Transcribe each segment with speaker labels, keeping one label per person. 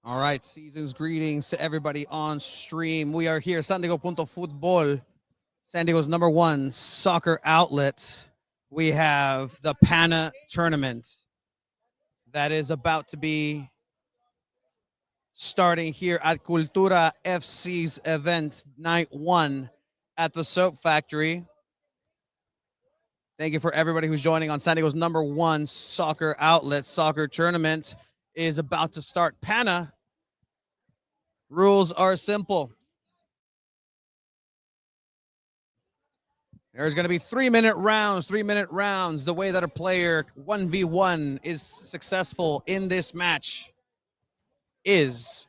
Speaker 1: All right, season's greetings to everybody on stream. We are here, SanDiego.Futbol, San Diego's #1 soccer outlet. We have the Panna tournament that is about to be starting here at Cultura FC's event night 1 at the Soap Factory. Thank you for everybody who's joining on San Diego's #1 soccer outlet. Soccer tournament is about to start. Panna. Rules are simple. There's going to be 3-minute rounds, 3-minute rounds. The way that a player 1v1 is successful in this match is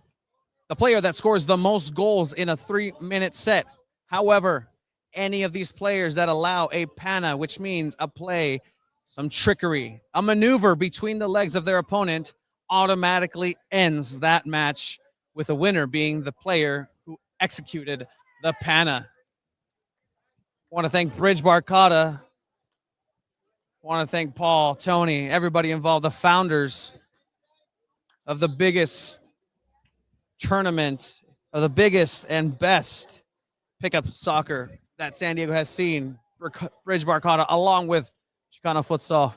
Speaker 1: the player that scores the most goals in a 3-minute set. However, any of these players that allow a panna, which means a play, some trickery, a maneuver between the legs of their opponent, automatically ends that match, with the winner being the player who executed the panna. I want to thank Bridge Barcata. I want to thank Paul, Tony, everybody involved, the founders of the biggest tournament, of the biggest and best pickup soccer that San Diego has seen. Bridge Barcata, along with Chicano Futsal.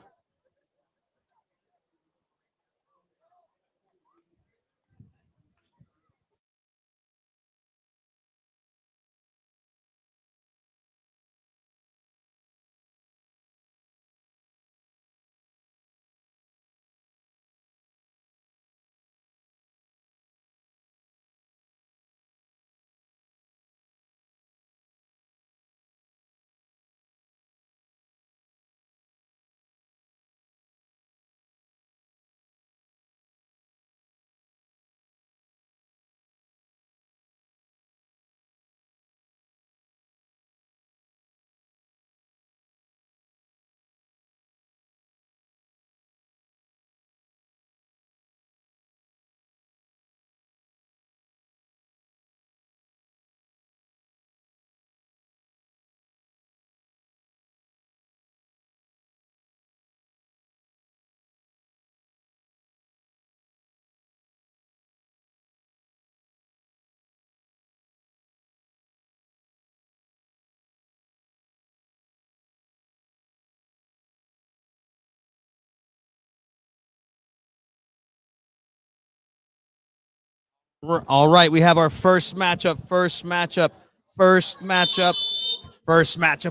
Speaker 1: All right, we have our first matchup.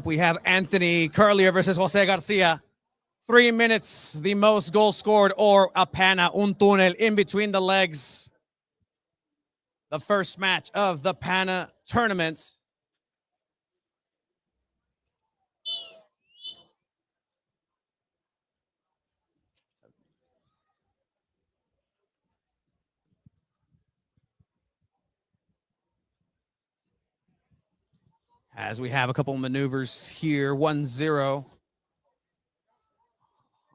Speaker 1: We have Anthony Curlier versus Jose Garcia. 3 minutes, the most goals scored, or a panna, un túnel in between the legs. The first match of the Panna tournament. As we have a couple maneuvers here, 1-0.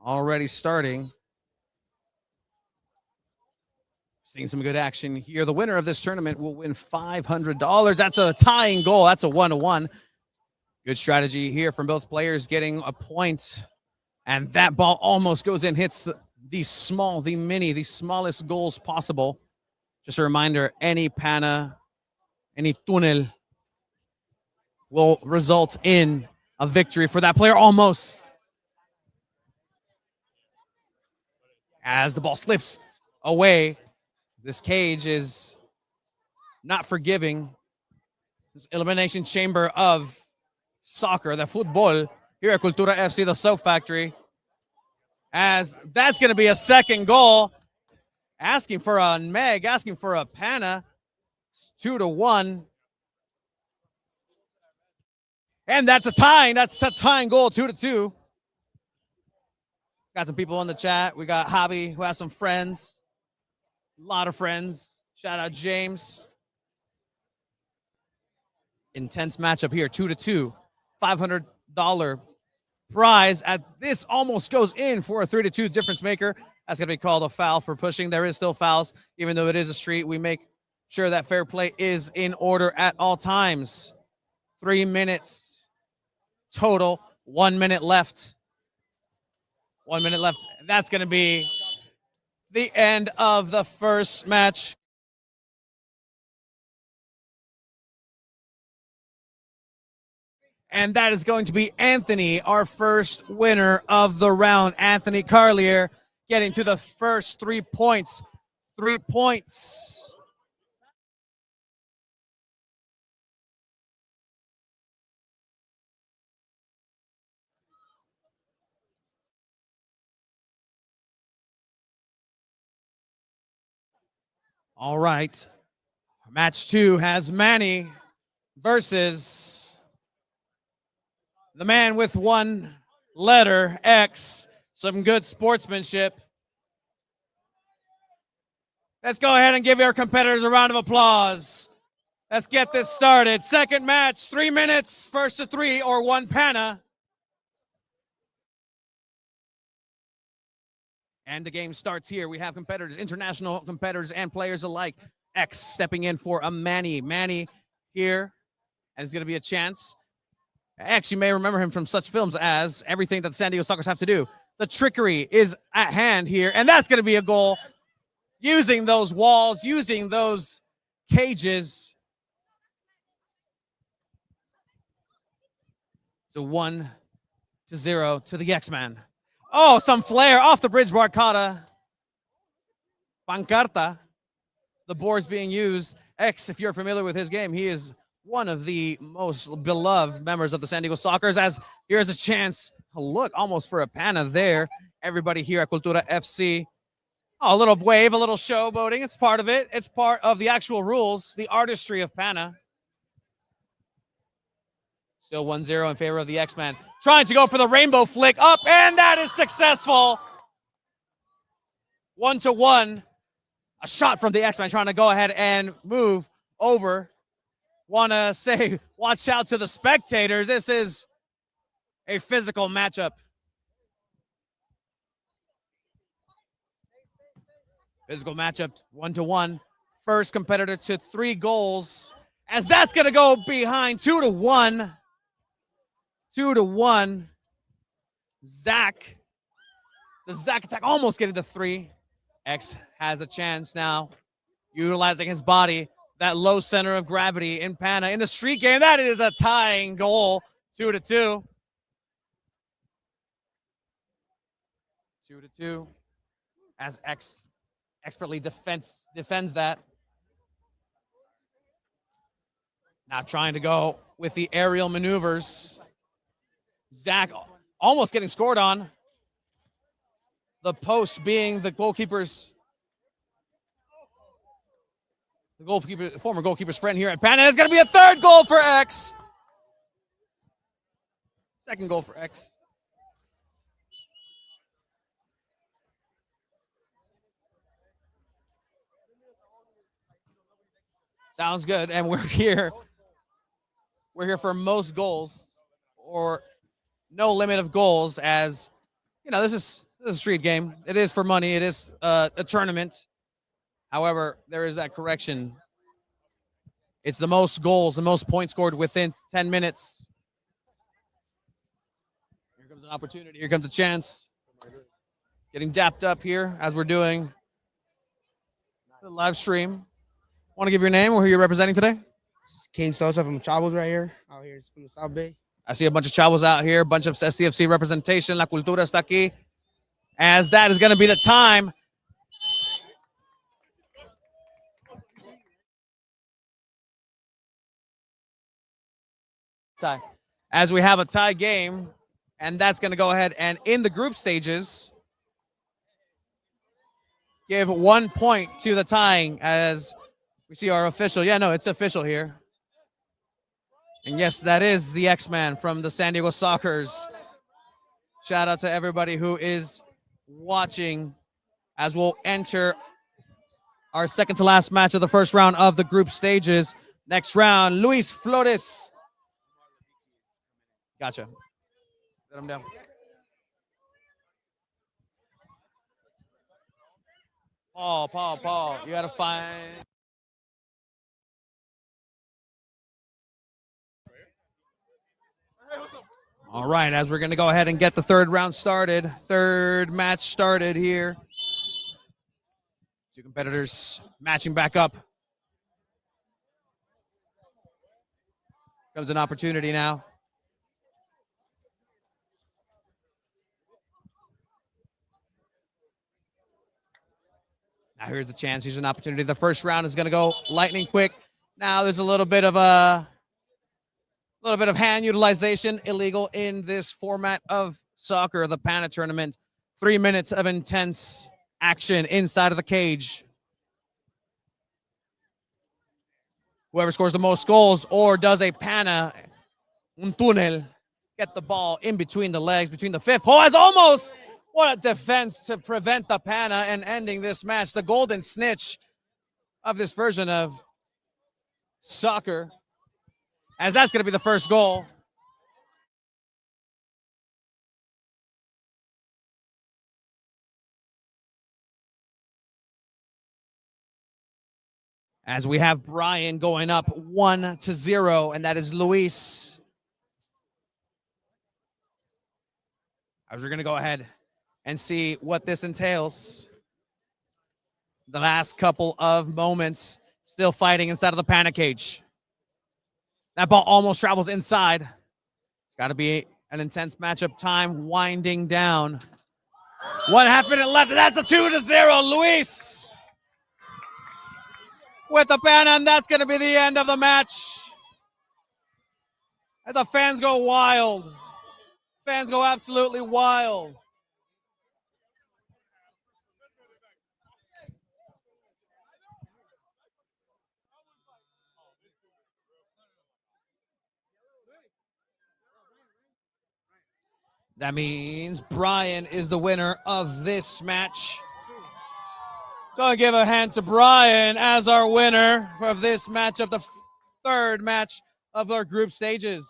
Speaker 1: Already starting. Seeing some good action here. The winner of this tournament will win $500. That's a tying goal. That's a 1-1. Good strategy here from both players, getting a point. And that ball almost goes in, hits the smallest goals possible. Just a reminder, any panna, any túnel will result in a victory for that player almost. As the ball slips away, this cage is not forgiving. This elimination chamber of soccer, the football, here at Cultura FC, the Soap Factory. As that's going to be a second goal. Asking for a Meg, asking for a panna. It's 2-1. And that's a tying. That's a tying goal, 2-2. Got some people in the chat. We got Javi, who has some friends. A lot of friends. Shout out James. Intense matchup here, 2-2. $500 prize. At this almost goes in for a 3-2 difference maker. That's going to be called a foul for pushing. There is still fouls. Even though it is a street, we make sure that fair play is in order at all times. 3 minutes total. 1 minute left. 1 minute left. And that's going to be the end of the first match. And that is going to be Anthony, our first winner of the round. Anthony Carlier getting to the first 3 points. 3 points. All right. Match 2 has Manny versus the man with one letter, X. Some good sportsmanship. Let's go ahead and give our competitors a round of applause. Let's get this started. Second match, 3 minutes, first to 3 or 1 Panna. And the game starts here. We have competitors, international competitors and players alike. X stepping in for a Manny. Manny here, and it's going to be a chance. X, you may remember him from such films as Everything That San Diego Sockers Have to Do. The trickery is at hand here, and that's going to be a goal. Using those walls, using those cages. So 1-0 to the X-Man. Oh, some flair off the bridge Barcata. Pancarta. The board's being used. X, if you're familiar with his game, he is one of the most beloved members of the San Diego Sockers, as here's a chance. Look, almost for a Panna there. Everybody here at Cultura FC. Oh, a little wave, a little showboating. It's part of it. It's part of the actual rules, the artistry of Panna. Still 1-0 in favor of the X-Man. Trying to go for the rainbow flick up, and that is successful. 1-1. A shot from the X-Man trying to go ahead and move over. Want to say, watch out to the spectators. This is a physical matchup. Physical matchup, 1-1. First competitor to 3 goals, as that's going to go behind 2-1. 2-1. Zach. The Zach attack almost getting to 3. X has a chance now, utilizing his body, that low center of gravity in Panna. In the street game, that is a tying goal, 2-2. 2-2, as X expertly defends that. Now trying to go with the aerial maneuvers. Zach almost getting scored on. The post being the goalkeeper's, former goalkeeper's friend here at Panna. It's going to be a third goal for X. Second goal for X. Sounds good. And we're here. We're here for most goals or no limit of goals, as you know, this is a street game. It is for money. It is a tournament. However, there is that correction. It's the most goals, the most points scored within 10 minutes. Here comes an opportunity. Here comes a chance. Getting dapped up here as we're doing the live stream. Want to give your name or who you're representing today?
Speaker 2: King Sosa from Chavos right here. Out here from the South Bay.
Speaker 1: I see a bunch of chavos out here, a bunch of SDFC representation. La Cultura está aquí. As that is going to be the time. Tie. As we have a tie game, and that's going to go ahead and in the group stages, give 1 point to the tying, as we see our official. Yeah, no, it's official here. And yes, that is the X-Man from the San Diego Sockers. Shout out to everybody who is watching as we'll enter our second to last match of the first round of the group stages. Next round, Luis Flores. Gotcha. Let him down. Paul. You got to find. All right, as we're going to go ahead and get the third round started, third match started here. Two competitors matching back up. Comes an opportunity now. Now here's the chance. Here's an opportunity. The first round is going to go lightning quick. Now there's a little bit of hand utilization illegal in this format of soccer, the Panna tournament. 3 minutes of intense action inside of the cage. Whoever scores the most goals or does a Panna, un túnel, get the ball in between the legs, between the fifth hole. As almost, what a defense to prevent the Panna and ending this match. The golden snitch of this version of soccer, as that's going to be the first goal. As we have Brian going up 1-0, and that is Luis. As we're going to go ahead and see what this entails. The last couple of moments, still fighting inside of the Panna cage. That ball almost travels inside. It's got to be an intense matchup. Time winding down. 1.5 minute left, and that's a 2-0. Luis with the Panna, and that's going to be the end of the match. And the fans go wild. Fans go absolutely wild. That means Brian is the winner of this match. So I give a hand to Brian as our winner of this matchup, the third match of our group stages.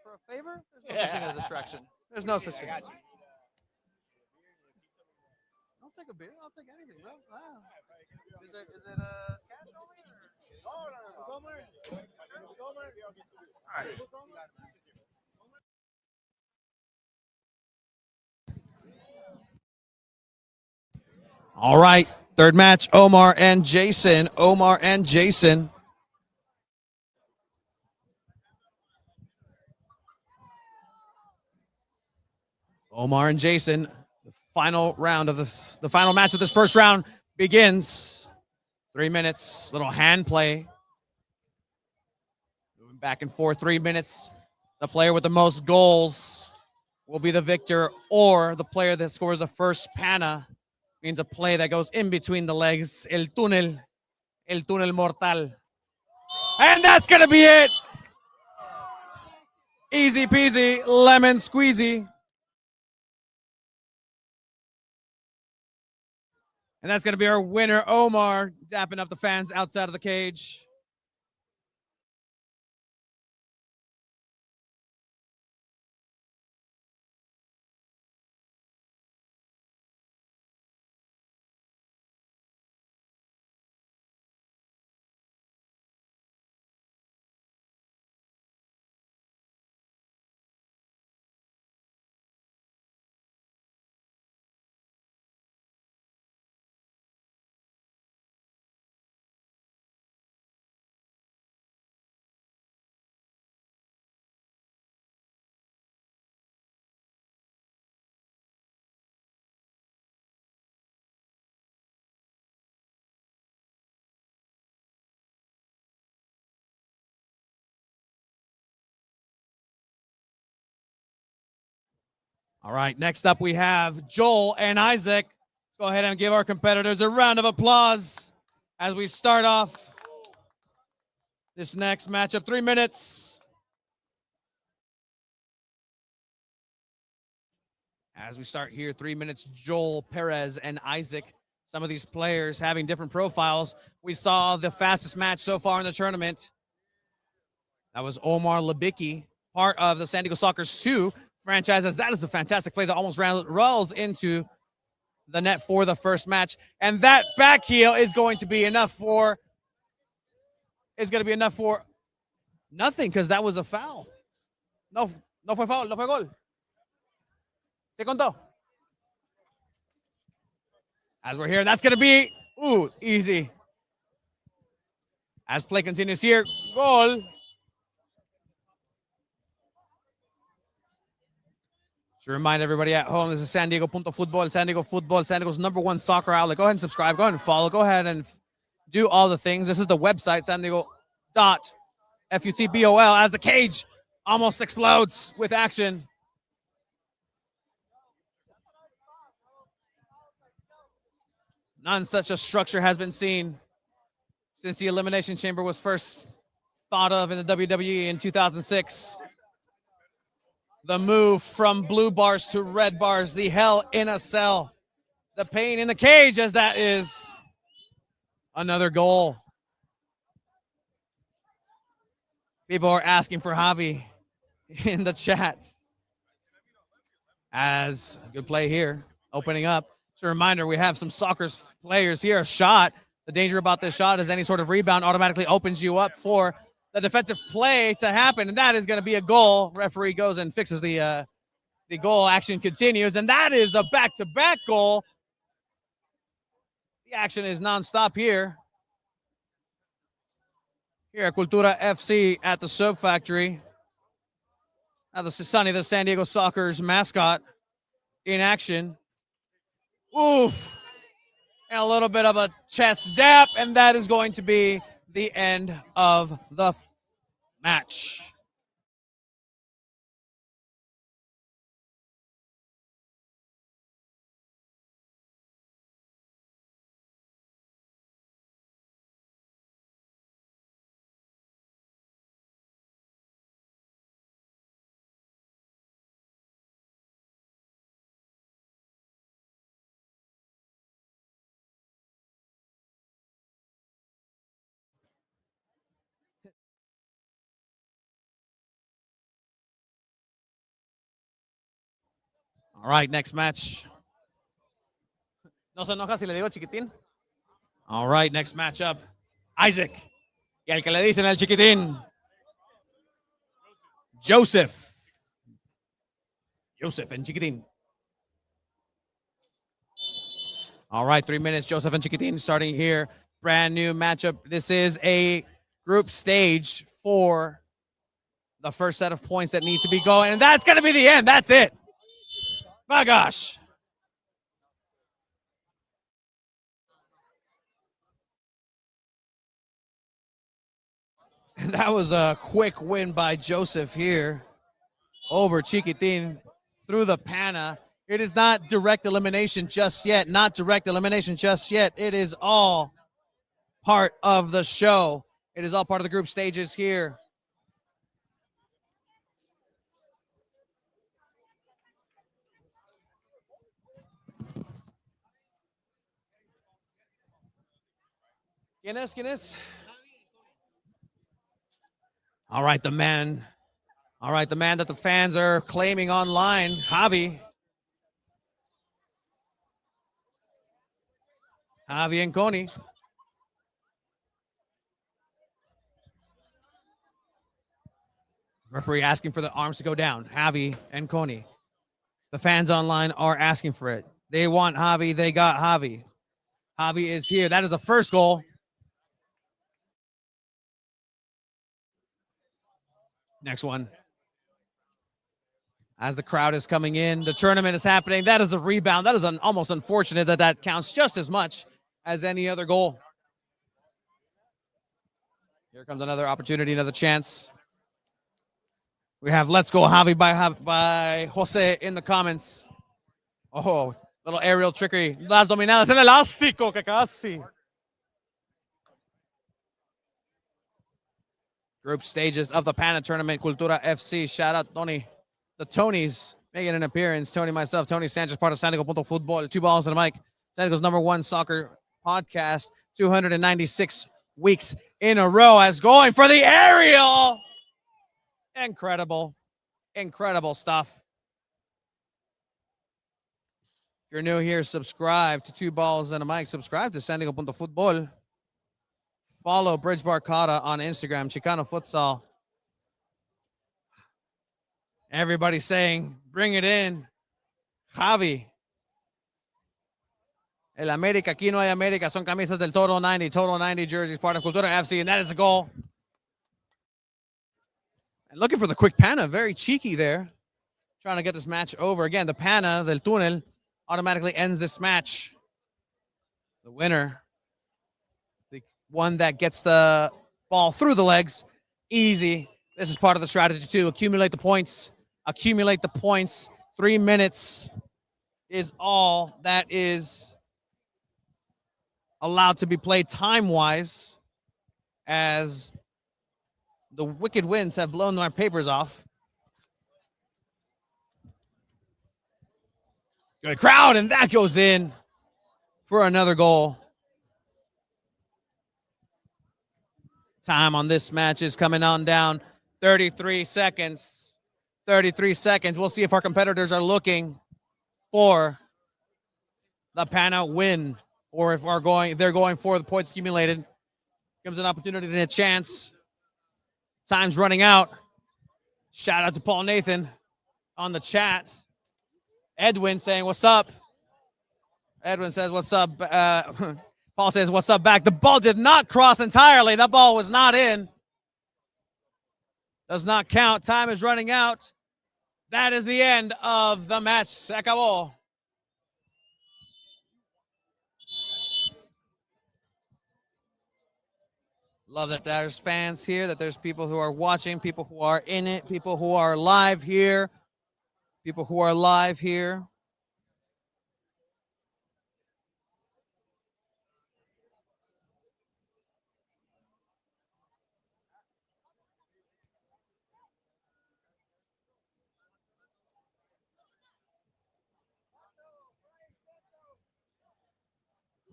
Speaker 1: For a favor? There's no such thing as a distraction. There's no such thing. I'll take a beer. I'll take anything, bro. Wow. Is it a cash only? All right. All right, third match, Omar and Jason. Omar and Jason. Omar and Jason, the final round of the final match of this first round begins. 3 minutes, little hand play. Moving back and forth, 3 minutes. The player with the most goals will be the victor, or the player that scores the first Panna means a play that goes in between the legs. El túnel mortal. And that's going to be it. Easy peasy, lemon squeezy. And that's going to be our winner, Omar, dapping up the fans outside of the cage. All right, next up we have Joel and Isaac. Let's go ahead and give our competitors a round of applause as we start off this next matchup. 3 minutes. As we start here, 3 minutes, Joel, Perez, and Isaac. Some of these players having different profiles. We saw the fastest match so far in the tournament. That was Omar Labicki, part of the San Diego Soccer's 2 franchises. That is a fantastic play that almost rolls into the net for the first match. And that back heel is going to be enough for is going to be enough for nothing because that was a foul. No, no fue foul, no fue gol. Se contó. As we're here, that's going to be, easy. As play continues here, goal. To remind everybody at home, this is SanDiego.Futbol, SanDiego.Futbol, San Diego's #1 soccer outlet. Go ahead and subscribe. Go ahead and follow. Go ahead and do all the things. This is the website, SanDiego.Futbol, as the cage almost explodes with action. None such a structure has been seen since the Elimination Chamber was first thought of in the WWE in 2006. The move from blue bars to red bars, the hell in a cell, the pain in the cage, as that is another goal. People are asking for Javi in the chat. As good play here, opening up. Just a reminder, we have some soccer players here. A shot. The danger about this shot is any sort of rebound automatically opens you up for the defensive play to happen, and that is going to be a goal. Referee goes and fixes the goal. Action continues, and that is a back-to-back goal. The action is nonstop here. Here at Cultura FC at the Soap Factory. Now this is Sonny, the San Diego Soccer's mascot, in action. Oof. And a little bit of a chest dap, and that is going to be the end of the match. All right, next match. No se enoja si le digo chiquitín. All right, next matchup. Isaac. Y al que le dicen el chiquitín. Joseph. Joseph and Chiquitín. All right, 3 minutes. Joseph and Chiquitín starting here. Brand new matchup. This is a group stage for the first set of points that need to be going. And that's going to be the end. That's it. My gosh. And that was a quick win by Joseph here over Chiquitín through the Panna. It is not direct elimination just yet. Not direct elimination just yet. It is all part of the show. It is all part of the group stages here. ¿Quién es? ¿Quién es? All right, the man. All right, the man that the fans are claiming online, Javi. Javi and Coney. Referee asking for the arms to go down. Javi and Coney. The fans online are asking for it. They want Javi. They got Javi. Javi is here. That is the first goal. Next one. As the crowd is coming in, the tournament is happening. That is a rebound. That is almost unfortunate that counts just as much as any other goal. Here comes another opportunity, another chance. We have "Let's Go Javi" by Jose in the comments. Oh, little aerial trickery. Las dominadas, el elástico que casi. Group stages of the Panna tournament, Cultura FC. Shout out Tony. The Tonys making an appearance. Tony, myself, Tony Sanchez, part of SanDiego.Futbol. 2 balls and a mic. SanDiego's #1 soccer podcast. 296 weeks in a row as going for the aerial. Incredible. Incredible stuff. If you're new here, subscribe to 2 balls and a mic. Subscribe to SanDiego.Futbol. Follow Bridge Barcata on Instagram, Chicano Futsal. Everybody saying, bring it in. Javi. El América, aquí no hay América. Son camisas del Total 90 jerseys, part of Cultura FC, and that is a goal. And looking for the quick Panna, very cheeky there. Trying to get this match over. Again, the Panna del Túnel automatically ends this match. The winner, the one that gets the ball through the legs, easy. This is part of the strategy too. Accumulate the points. Accumulate the points. 3 minutes is all that is allowed to be played time-wise, as the wicked winds have blown my papers off. Good crowd, and that goes in for another goal. Time on this match is coming on down. 33 seconds. 33 seconds. We'll see if our competitors are looking for the Panna win, or if they're going for the points accumulated. Comes an opportunity and a chance. Time's running out. Shout out to Paul Nathan on the chat. Edwin saying, what's up? Edwin says, what's up? Paul says, what's up back? The ball did not cross entirely. That ball was not in. Does not count. Time is running out. That is the end of the match. Se acabó. Love that there's fans here, that there's people who are watching, people who are in it, people who are live here, people who are live here.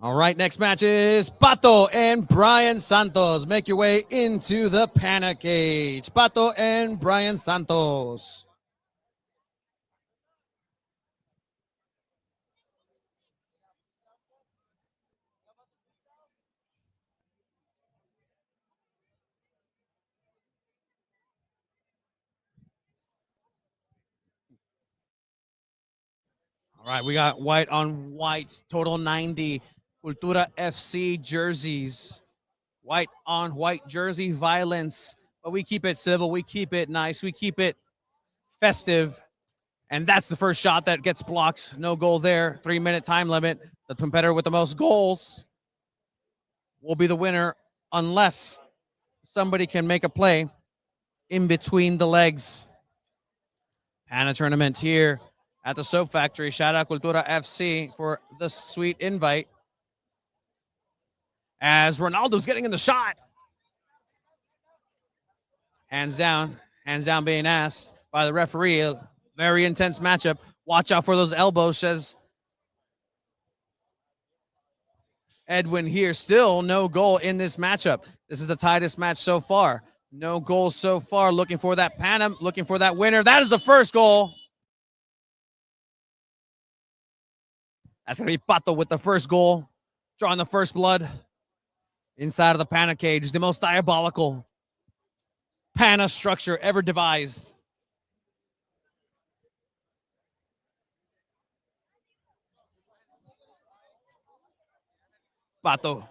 Speaker 1: All right, next match is Pato and Brian Santos. Make your way into the Panna cage. Pato and Brian Santos. All right, we got white on white, total 90 Cultura FC jerseys. White on white jersey violence, but we keep it civil, we keep it nice, we keep it festive. And that's the first shot that gets blocked. No goal there. 3-minute time limit. The competitor with the most goals will be the winner unless somebody can make a play in between the legs. Panna tournament here at the Soap Factory. Shout out Cultura FC for the sweet invite. As Ronaldo's getting in the shot. Hands down being asked by the referee. A very intense matchup. Watch out for those elbows, says Edwin here. Still no goal in this matchup. This is the tightest match so far. No goals so far. Looking for that Panna, looking for that winner. That is the first goal. That's going to be Pato with the first goal. Drawing the first blood inside of the Panna cage. The most diabolical Panna structure ever devised. Pato.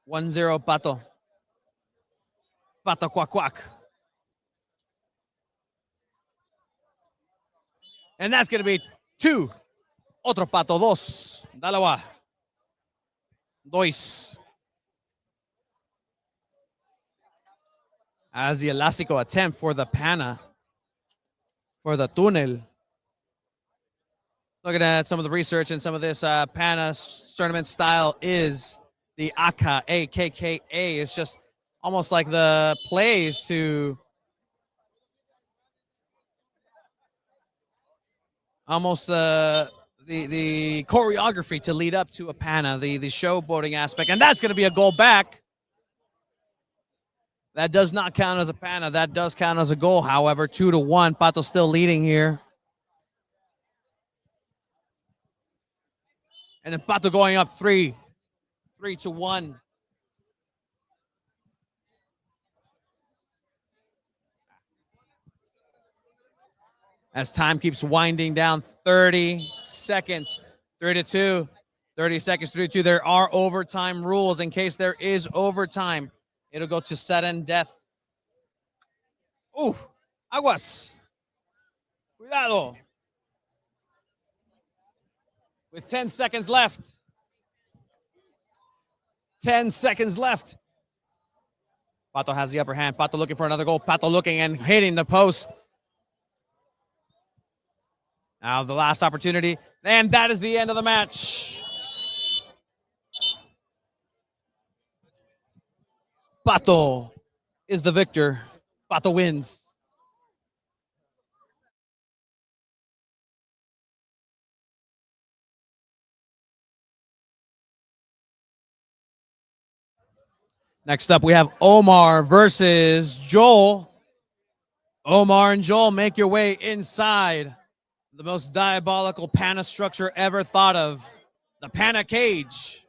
Speaker 1: 1-0 Pato. Pato quack quack. And that's going to be 2. Otro Pato, 2. Dalawa. 2. As the Elastico attempt for the Panna, for the Túnel. Looking at some of the research and some of this Panna tournament style is the AKA, A-K-K-A. It's just almost like the plays to almost the choreography to lead up to a Panna, the showboating aspect. And that's going to be a goal back. That does not count as a Panna. That does count as a goal, however. 2-1. Pato still leading here. And then Pato going up 3-1. as time keeps winding down. 30 seconds, 3-2, 30 seconds, 3-2. There are overtime rules. In case there is overtime, it'll go to sudden death. Ooh, aguas. Cuidado. With 10 seconds left. 10 seconds left. Pato has the upper hand. Pato looking for another goal. Pato looking and hitting the post. Now the last opportunity. And that is the end of the match. Pato is the victor. Pato wins. Next up, we have Omar versus Joel. Omar and Joel, make your way inside the most diabolical Panna structure ever thought of, the Panna cage.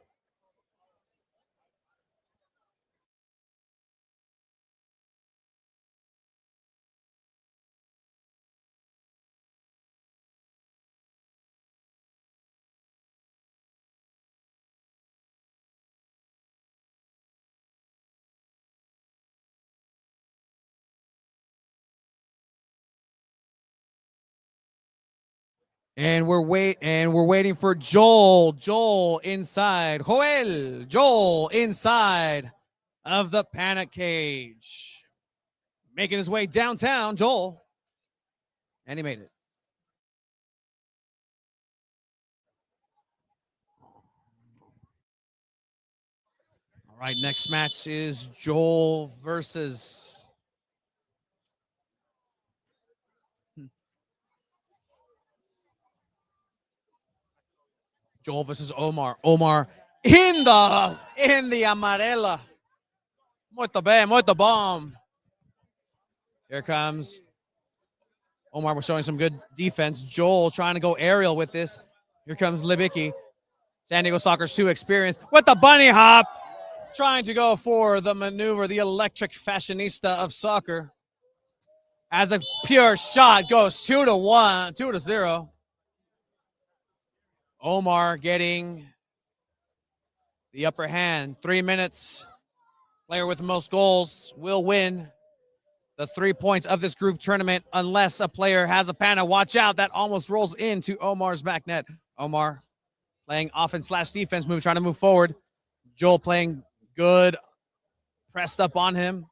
Speaker 1: And we're waiting for Joel. Joel inside. Joel inside of the Panna cage. Making his way downtown, Joel. And he made it. All right, next match is Joel versus Omar. Omar in the amarela. Muito bem, muito bom. Here comes Omar. We're showing some good defense. Joel trying to go aerial with this. Here comes Libicki. San Diego Soccer's too experienced with the bunny hop. Trying to go for the maneuver, the electric fashionista of soccer. As a pure shot goes 2-1, 2-0. Omar getting the upper hand. 3 minutes. Player with the most goals will win the 3 points of this group tournament unless a player has a Panna. Watch out. That almost rolls into Omar's back net. Omar playing offense/defense move, trying to move forward. Joel playing good. Pressed up on him.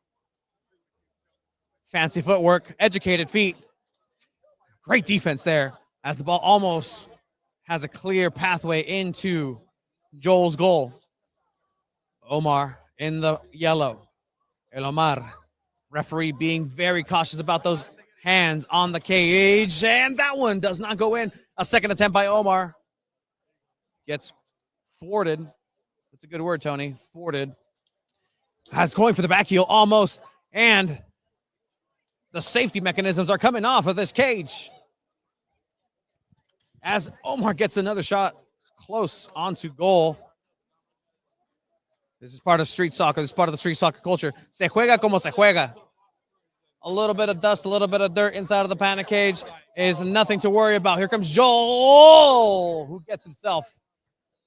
Speaker 1: Fancy footwork. Educated feet. Great defense there as the ball almost has a clear pathway into Joel's goal. Omar in the yellow. El Omar. Referee being very cautious about those hands on the cage. And that one does not go in. A second attempt by Omar. Gets thwarted. That's a good word, Tony. Thwarted. Has going for the back heel almost. And the safety mechanisms are coming off of this cage. As Omar gets another shot close onto goal. This is part of street soccer. This is part of the street soccer culture. Se juega como se juega. A little bit of dust, a little bit of dirt inside of the Panna cage is nothing to worry about. Here comes Joel, who gets himself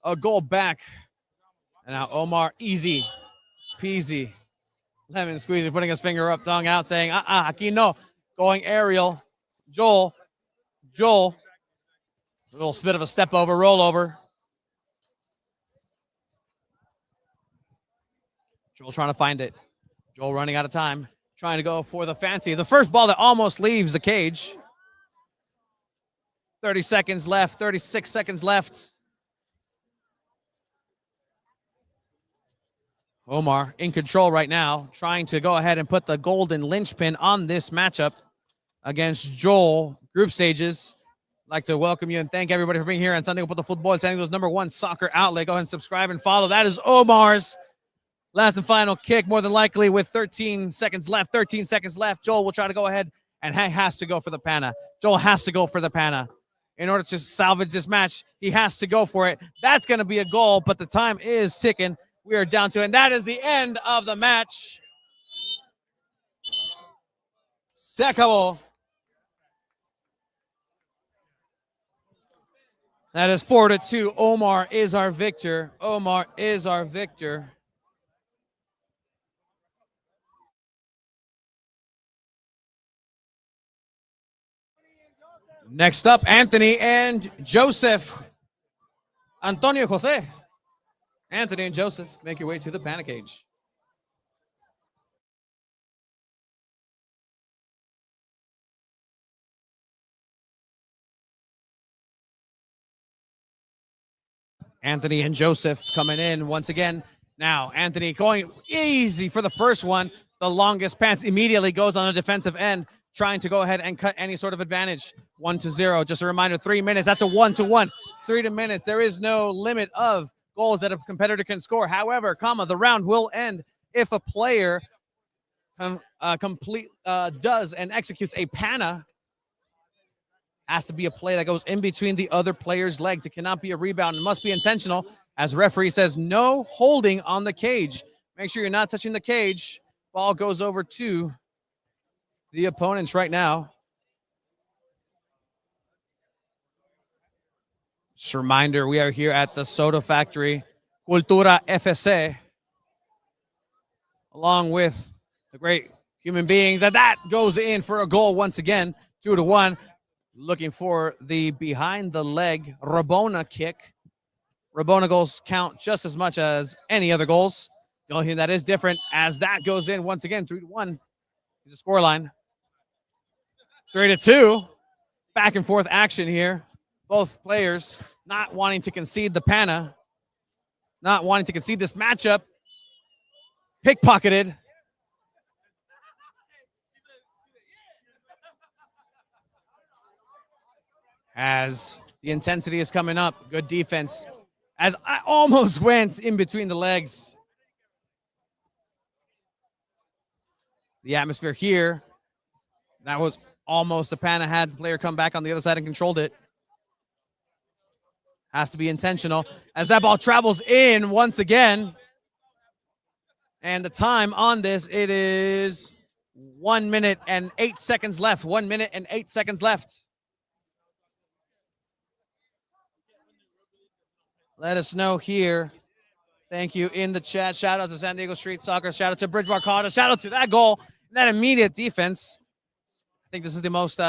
Speaker 1: a goal back. And now Omar, easy peasy, lemon squeezy, putting his finger up, tongue out, saying, aquí no. Going aerial. Joel, a little bit of a step over, roll over. Joel trying to find it. Joel running out of time. Trying to go for the fancy. The first ball that almost leaves the cage. 30 seconds left, 36 seconds left. Omar in control right now, trying to go ahead and put the golden linchpin on this matchup against Joel. Group stages. I'd like to welcome you and thank everybody for being here on SanDiego.Futbol, San Diego's #1 soccer outlet. Go ahead and subscribe and follow. That is Omar's last and final kick, more than likely with 13 seconds left. 13 seconds left. Joel will try to go ahead and he has to go for the Panna. Joel has to go for the Panna. In order to salvage this match, he has to go for it. That's going to be a goal, but the time is ticking. We are down to, and that is the end of the match. Se acabó. That is 4-2. Omar is our victor. Omar is our victor. Next up, Anthony and Joseph. Antonio Jose. Anthony and Joseph, make your way to the Panna cage. Anthony and Joseph coming in once again. Now, Anthony going easy for the first one. The longest pass immediately goes on a defensive end, trying to go ahead and cut any sort of advantage. 1-0. Just a reminder, 3 minutes. That's a 1-1. 3 minutes. There is no limit of goals that a competitor can score. However, the round will end if a player does and executes a panna. Has to be a play that goes in between the other player's legs. It cannot be a rebound. It must be intentional. As referee says, no holding on the cage. Make sure you're not touching the cage. Ball goes over to the opponents right now. Just a reminder, we are here at the soda factory, Cultura FC, along with the great human beings. And that goes in for a goal once again, 2-1. Looking for the behind the leg Rabona kick. Rabona goals count just as much as any other goals. The only thing that is different as that goes in once again, 3-1 is the scoreline. 3-2. Back and forth action here. Both players not wanting to concede the panna, not wanting to concede this matchup. Pickpocketed. As the intensity is coming up. Good defense. As I almost went in between the legs. The atmosphere here. That was almost a panna. Had the player come back on the other side and controlled it. Has to be intentional. As that ball travels in once again. And the time on this, it is 1 minute and 8 seconds left. 1 minute and 8 seconds left. Let us know here. Thank you in the chat. Shout out to San Diego Street Soccer. Shout out to Bridge Barcada. Shout out to that goal. That immediate defense. I think this is the most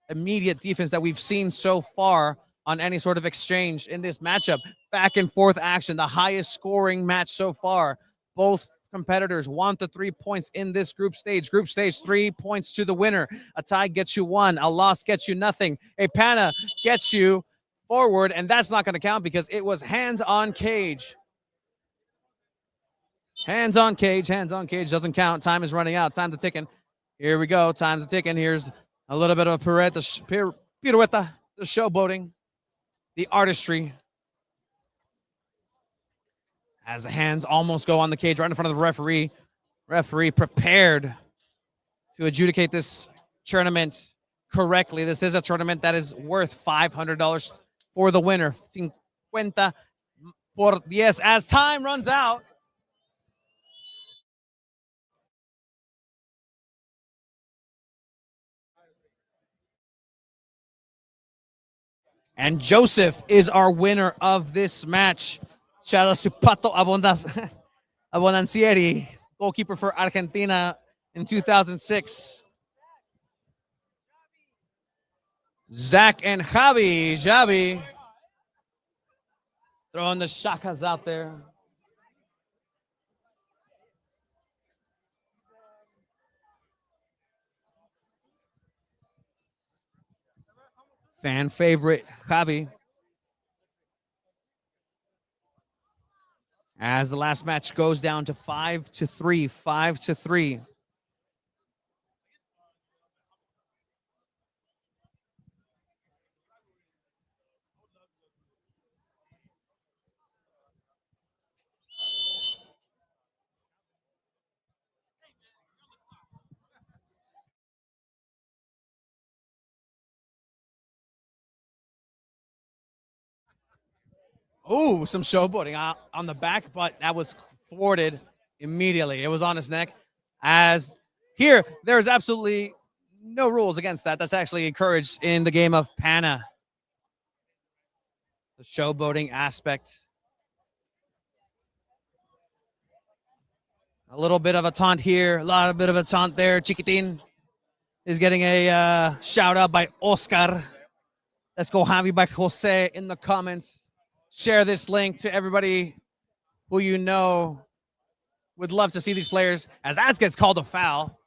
Speaker 1: immediate defense that we've seen so far on any sort of exchange in this matchup. Back and forth action. The highest scoring match so far. Both competitors want the 3 points in this group stage. Group stage, 3 points to the winner. A tie gets you 1. A loss gets you nothing. A panna gets you forward, and that's not going to count because it was hands on cage. Hands on cage doesn't count. Time is running out. Time's ticking. Here we go. Time's ticking. Here's a little bit of a pirouette, the showboating, the artistry. As the hands almost go on the cage right in front of the referee. Referee prepared to adjudicate this tournament correctly. This is a tournament that is worth $500 for the winner. 50 por 10. As time runs out. And Joseph is our winner of this match. Shout out to Pato Abondancieri, goalkeeper for Argentina in 2006. Zach and Javi throwing the shakas out there. Fan favorite Javi. As the last match goes down to 5-3, 5-3. Ooh, some showboating on the back, but that was thwarted immediately. It was on his neck. As here, there's absolutely no rules against that. That's actually encouraged in the game of Panna. the showboating aspect. A little bit of a taunt here, a lot of bit of a taunt there. Chiquitin is getting a shout out by Oscar. Let's go Javi by Jose in the comments. Share this link to everybody who you know would love to see these players, as that gets called a foul.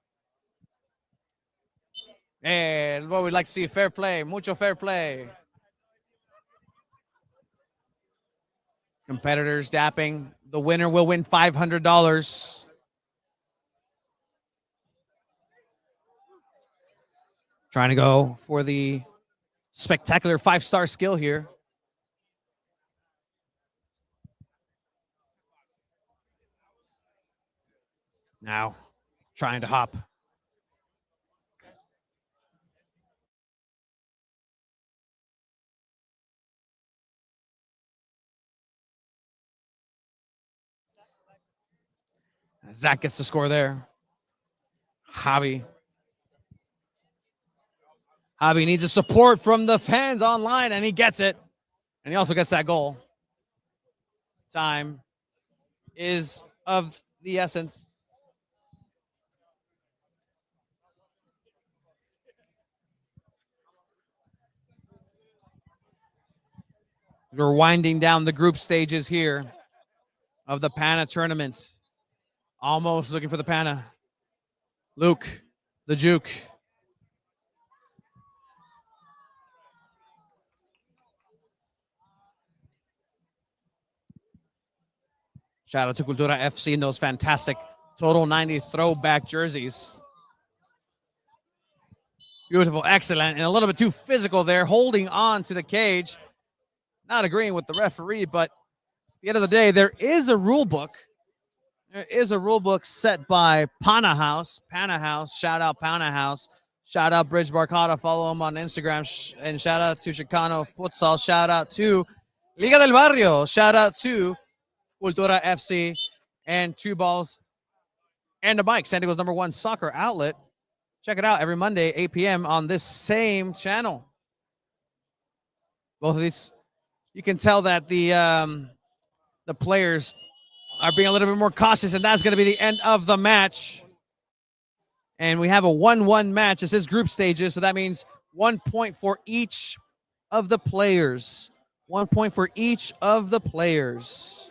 Speaker 1: And what we'd like to see, fair play, mucho fair play. Competitors dapping. The winner will win $500. Trying to go for the spectacular 5-star skill here. Now, trying to hop. Zach gets the score there. Javi needs a support from the fans online, and he gets it. And he also gets that goal. Time is of the essence. We're winding down the group stages here of the Panna tournament. Almost looking for the Panna. Luke, the juke. Shout out to Cultura FC in those fantastic Total 90 throwback jerseys. Beautiful, excellent, and a little bit too physical there, holding on to the cage. Not agreeing with the referee, but at the end of the day, there is a rule book. There is a rule book set by Panna House. Panna House, shout out Panna House. Shout out Bridge Barcata. Follow him on Instagram. And shout out to Chicano Futsal. Shout out to Liga del Barrio. Shout out to Cultura FC and Two Balls and a Bike, San Diego's #1 soccer outlet. Check it out every Monday, 8 p.m. on this same channel. Both of these, you can tell that the players are being a little bit more cautious, and that's going to be the end of the match. And we have a 1-1 match. This is group stages, so that means 1 point for each of the players. 1 point for each of the players.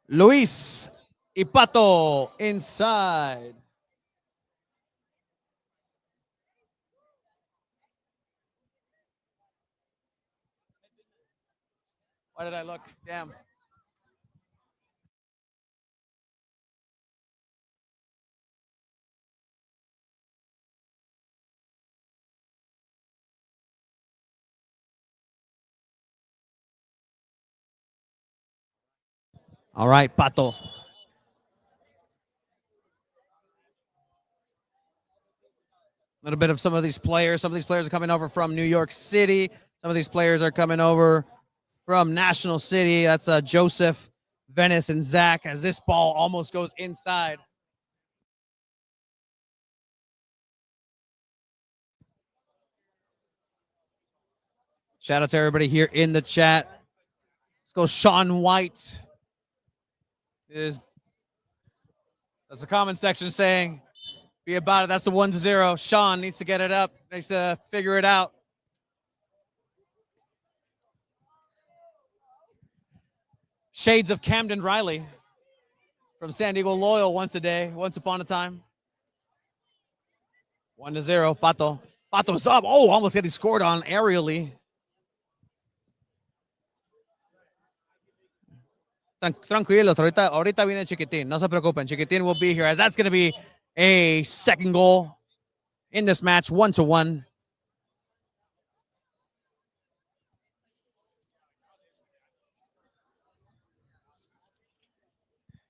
Speaker 1: Luis Ipato inside. Why did I look? Damn. All right, Pato. A little bit of some of these players. Some of these players are coming over from New York City. Some of these players are coming over from National City. That's Joseph, Venice, and Zach, as this ball almost goes inside. Shout out to everybody here in the chat. Let's go Sean White. That's the comment section saying, be about it. That's the 1-0. Sean needs to get it up. Needs to figure it out. Shades of Camden Riley from San Diego Loyal once upon a time. 1-0. Pato. Pato's up. Oh, almost getting scored on aerially. Tranquilo, ahorita viene Chiquitín. No se preocupen. Chiquitín will be here, as that's going to be a second goal in this match, 1-1.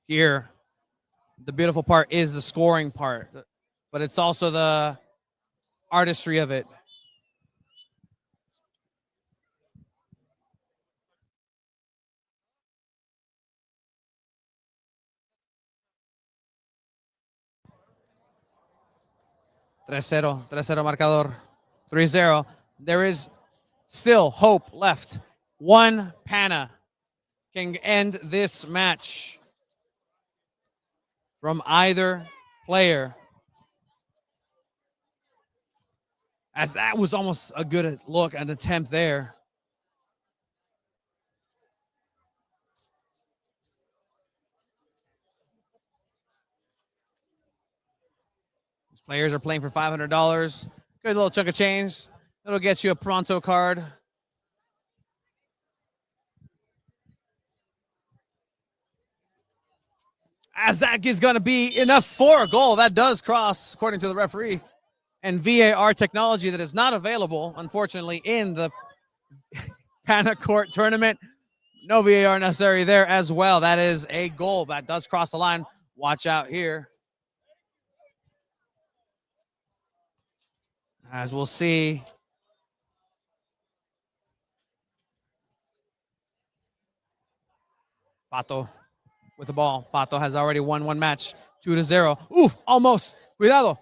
Speaker 1: Here, the beautiful part is the scoring part, but it's also the artistry of it. Tres cero marcador. 3-0. There is still hope left. One Panna can end this match from either player. As that was almost a good look, an attempt there. These players are playing for $500. Good little chunk of change. That'll get you a pronto card. As that is going to be enough for a goal. That does cross, according to the referee. And VAR technology that is not available, unfortunately, in the Panna Court tournament. No VAR necessary there as well. That is a goal. That does cross the line. Watch out here. As we'll see. Pato with the ball. Pato has already won one match. 2-0. Oof, almost. Cuidado.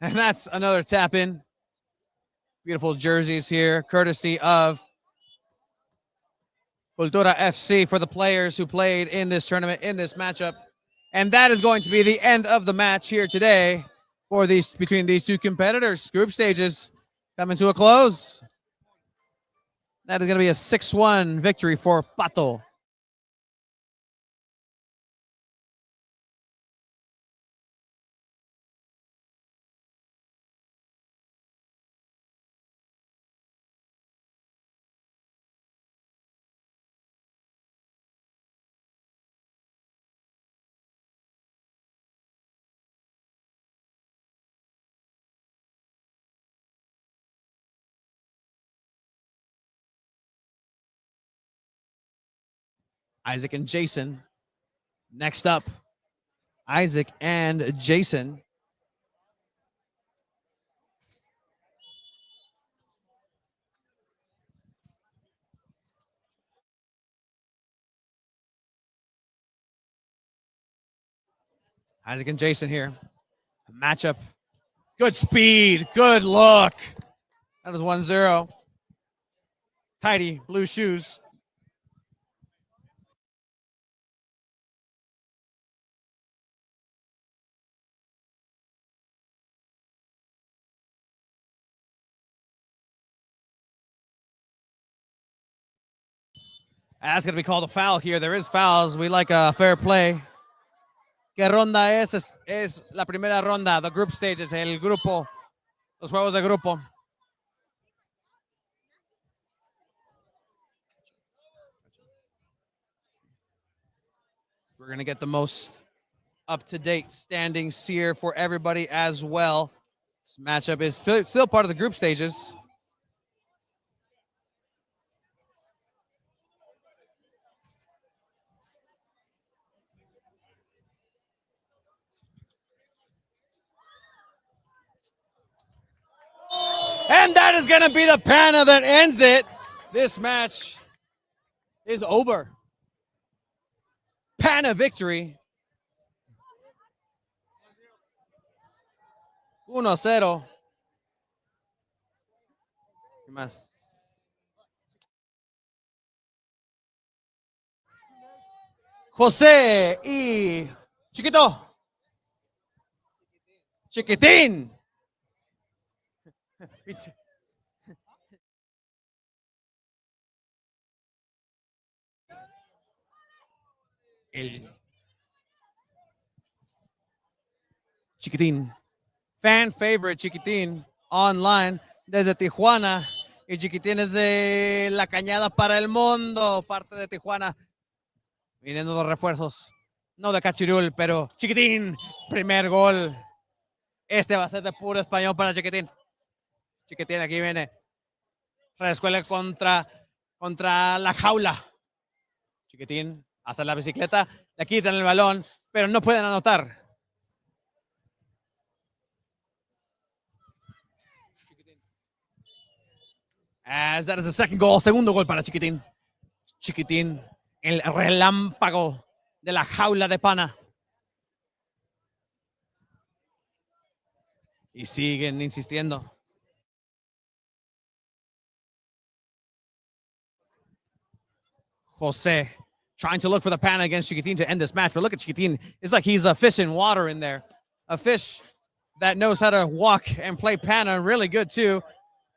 Speaker 1: And that's another tap in. Beautiful jerseys here, courtesy of Cultura FC for the players who played in this tournament, in this matchup. And that is going to be the end of the match here today for between these two competitors. Group stages coming to a close. That is going to be a 6-1 victory for Pato. Isaac and Jason. Next up, Isaac and Jason. Isaac and Jason here. Matchup. Good speed. Good look. That is 1-0. Tidy blue shoes. That's going to be called a foul here. There is fouls. We like a fair play. ¿Qué ronda es? Es la primera ronda, the group stages, el grupo, los juegos de grupo. We're going to get the most up-to-date standings here for everybody as well. This matchup is still part of the group stages. And that is going to be the Panna that ends it. This match is over. Panna victory. 1-0. ¿Qué más? José y Chiquito. Chiquitín. El Chiquitín. Fan favorite Chiquitín online desde Tijuana. Y Chiquitín es de la Cañada para el Mundo, parte de Tijuana. Viniendo los refuerzos. No de Cachirul, pero Chiquitín. Primer gol. Este va a ser de puro español para Chiquitín. Chiquitín, aquí viene. Reescuela contra la jaula. Chiquitín hace la bicicleta. Le quitan el balón, pero no pueden anotar. As that is the second goal. Segundo gol para Chiquitín. Chiquitín, el relámpago de la jaula de Panna. Y siguen insistiendo. Jose trying to look for the Panna against Chiquitin to end this match. But look at Chiquitin. It's like he's a fish in water in there. A fish that knows how to walk and play Panna really good too,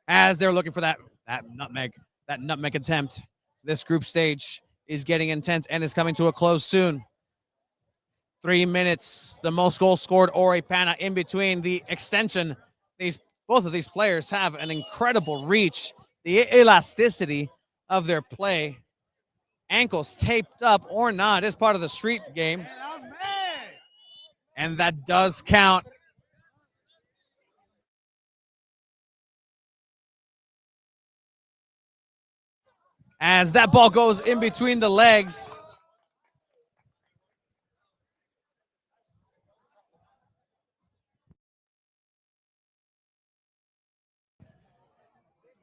Speaker 1: as they're looking for that nutmeg attempt. This group stage is getting intense and is coming to a close soon. 3 minutes, the most goals scored or a Panna in between the extension. Both of these players have an incredible reach, the elasticity of their play. Ankles taped up or not is part of the street game. And that does count. As that ball goes in between the legs.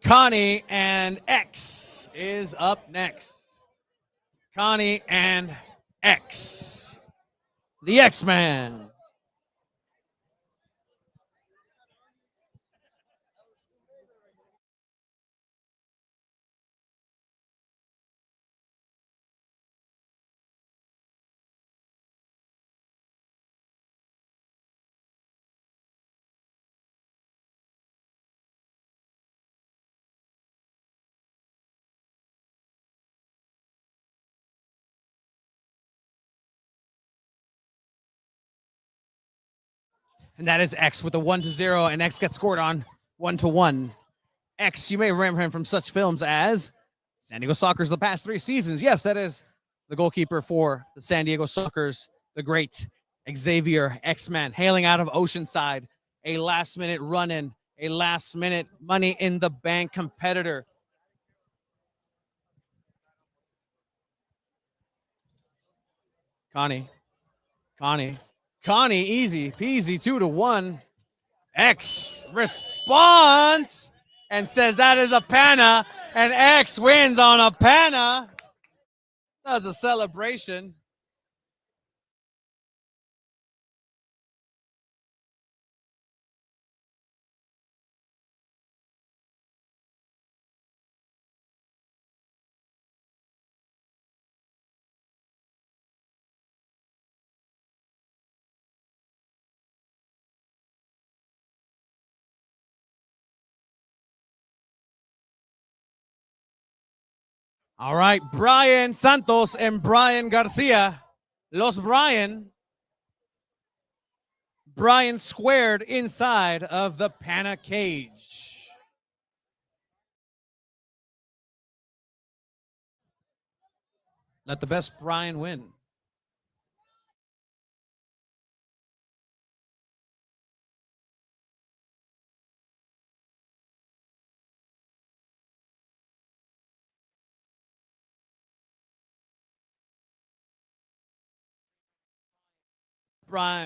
Speaker 1: Connie and X is up next. Connie and X. The X-Man. And that is X with the 1-0, and X gets scored on 1-1. X, you may remember him from such films as San Diego Sockers the past 3 seasons. Yes, that is the goalkeeper for the San Diego Sockers, the great Xavier X-Man, hailing out of Oceanside, a last-minute run-in, a last-minute money in the bank competitor. Connie, easy peasy, 2-1. X responds and says that is a Panna, and X wins on a Panna. That was a celebration. All right, Brian Santos and Brian Garcia. Los Brian. Brian squared inside of the Panna cage. Let the best Brian win.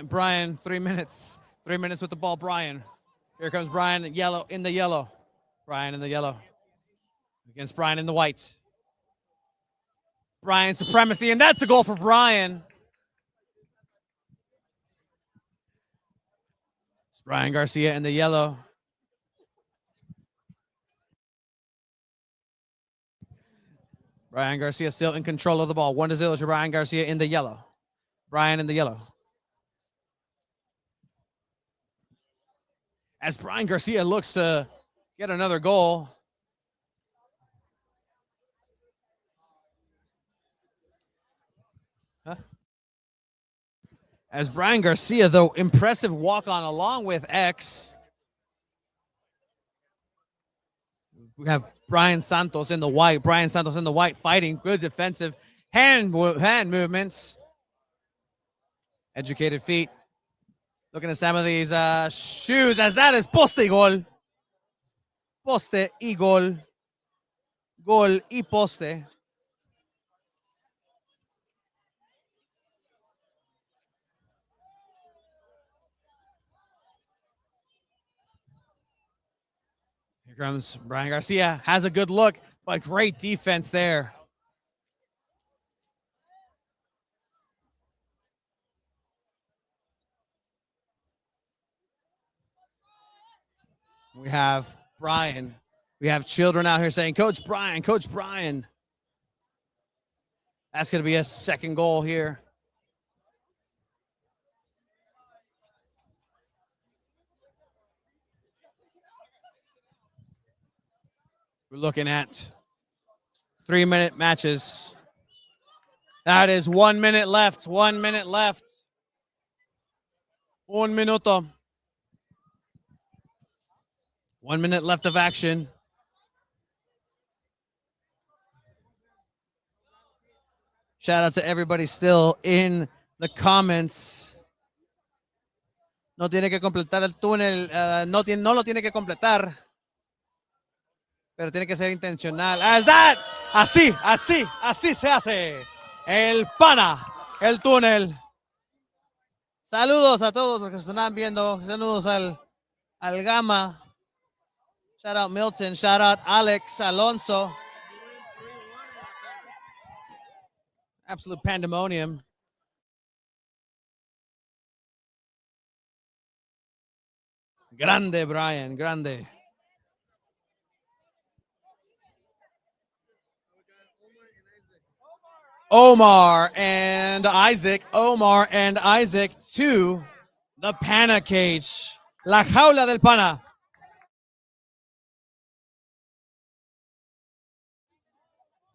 Speaker 1: Brian, 3 minutes. 3 minutes with the ball, Brian. Here comes Brian in the yellow. Brian in the yellow. Against Brian in the white. Brian supremacy, and that's a goal for Brian. It's Brian Garcia in the yellow. Brian Garcia still in control of the ball. 1-0 to Brian Garcia in the yellow. Brian in the yellow. As Brian Garcia looks to get another goal. As Brian Garcia, though, impressive walk-on along with X. We have Brian Santos in the white. Brian Santos in the white fighting. Good defensive hand movements. Educated feet. Looking at some of these shoes, as that is poste y gol. Poste y gol. Gol y poste. Here comes Brian Garcia. Has a good look, but great defense there. We have Brian. We have children out here saying, Coach Brian, Coach Brian. That's going to be a second goal here. We're looking at 3-minute matches. That is 1 minute left. 1 minute left. Un minuto. 1 minute left of action. Shout out to everybody still in the comments. No tiene que completar el túnel. No lo tiene que completar. Pero tiene que ser intencional. As that. Así se hace. El Panna. El túnel. Saludos a todos los que están viendo. Saludos al Gama. Shout out Milton. Shout out Alex Alonso. Absolute pandemonium. Grande, Brian. Grande. Omar and Isaac to the Panna cage. La jaula del Panna.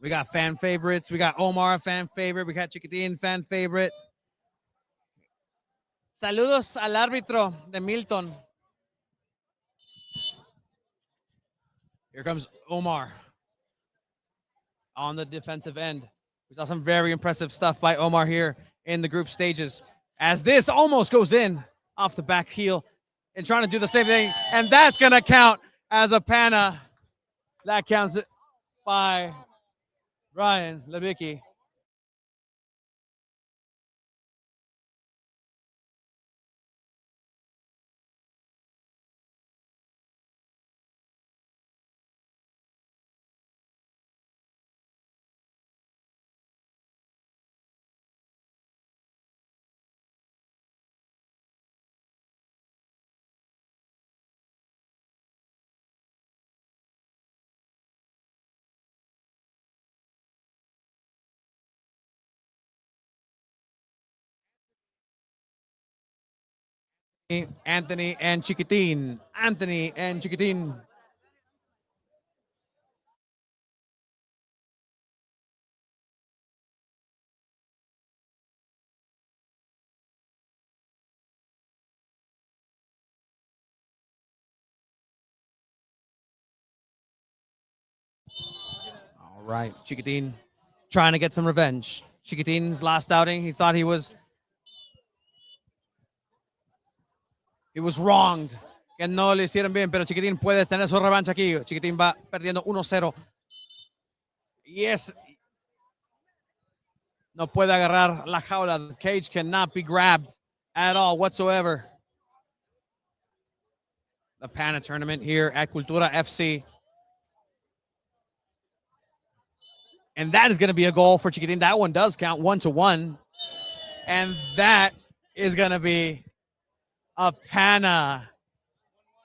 Speaker 1: We got fan favorites. We got Omar, fan favorite. We got Chiquitín, fan favorite. Saludos al árbitro de Milton. Here comes Omar on the defensive end. We saw some very impressive stuff by Omar here in the group stages. As this almost goes in off the back heel and trying to do the same thing. And that's going to count as a Panna. That counts it by Brian Lebicki. Anthony and Chiquitín. Anthony and Chiquitín. All right, Chiquitín trying to get some revenge. Chiquitín's last outing, he thought he was wronged. Que no le hicieron bien, pero Chiquitín puede tener su revancha aquí. Chiquitín va perdiendo 1-0. Yes. No puede agarrar la jaula. The cage cannot be grabbed at all whatsoever. The Panna tournament here at Cultura FC. And that is going to be a goal for Chiquitín. That one does count 1-1. And that is going to be a Panna.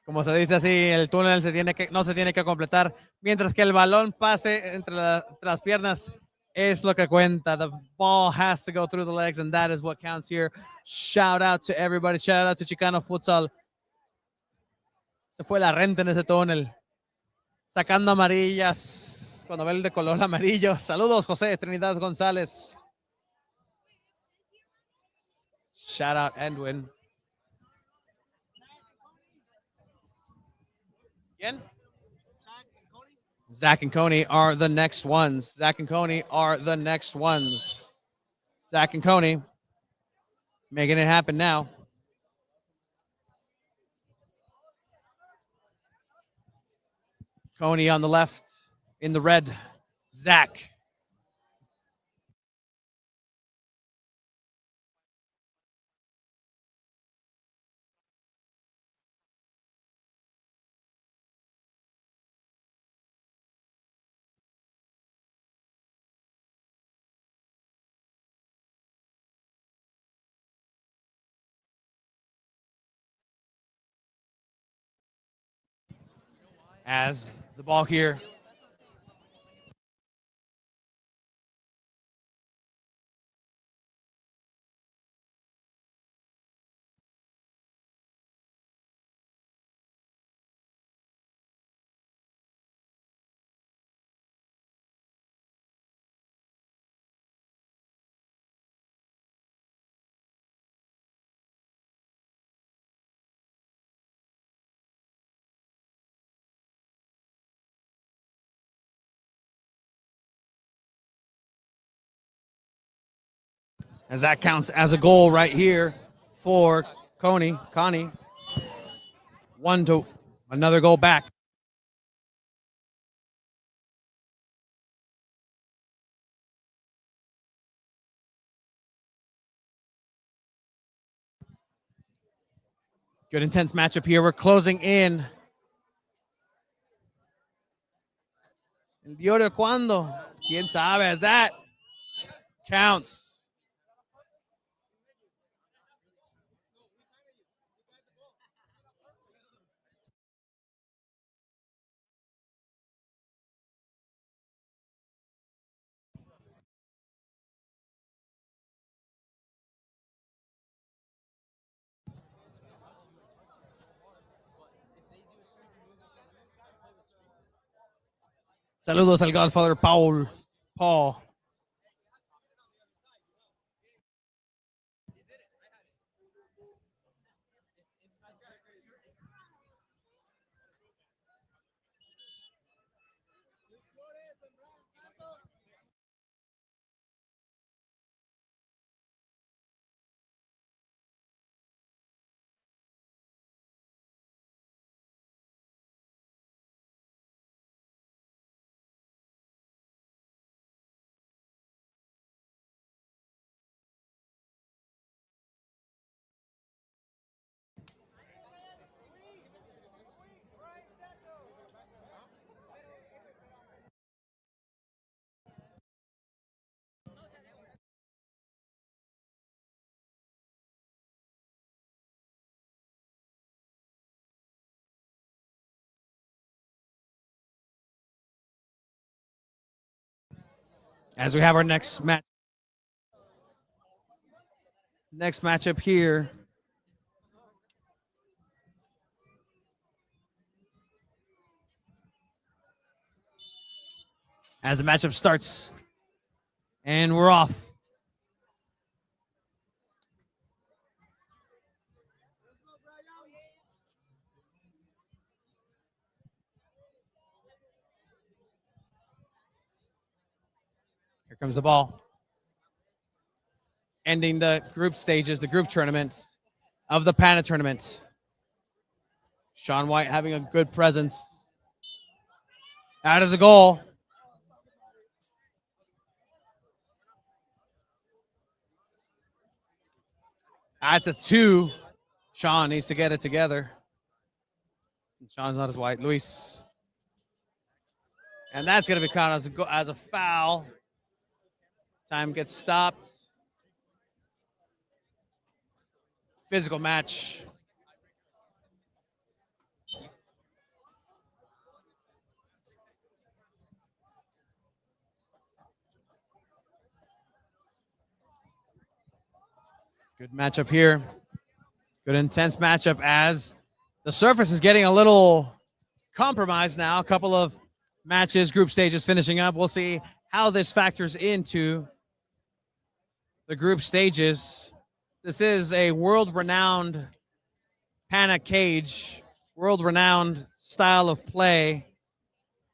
Speaker 1: Como se dice así, el túnel no se tiene que completar. Mientras que el balón pase entre las piernas es lo que cuenta. The ball has to go through the legs, and that is what counts here. Shout out to everybody. Shout out to Chicano Futsal. Se fue la renta en ese túnel. Sacando amarillas. Cuando ve el de color amarillo. Saludos, José Trinidad González. Shout out, Edwin. ¿Quién? Zach and Coney are the next ones. Zach and Coney are the next ones. Zach and Coney making it happen now. Coney on the left in the red. Zach. As the ball here as that counts as a goal right here for Connie. 1-2, another goal back. Good intense matchup here. We're closing in. El Dios de cuando. Quién sabe, as that counts. Saludos al Godfather Paul. As we have our next match. Next matchup here. As the matchup starts. And we're off. Here comes the ball. Ending the group stages, the group tournaments of the Panna tournament. Sean White having a good presence. That is a goal. That's a 2. Sean needs to get it together. Sean's not as white. Luis. And that's going to be counted as a foul. Time gets stopped. Physical match. Good matchup here. Good intense matchup as the surface is getting a little compromised now. A couple of matches, group stages finishing up. We'll see how this factors into the group stages. This is a world-renowned Panna cage, world-renowned style of play,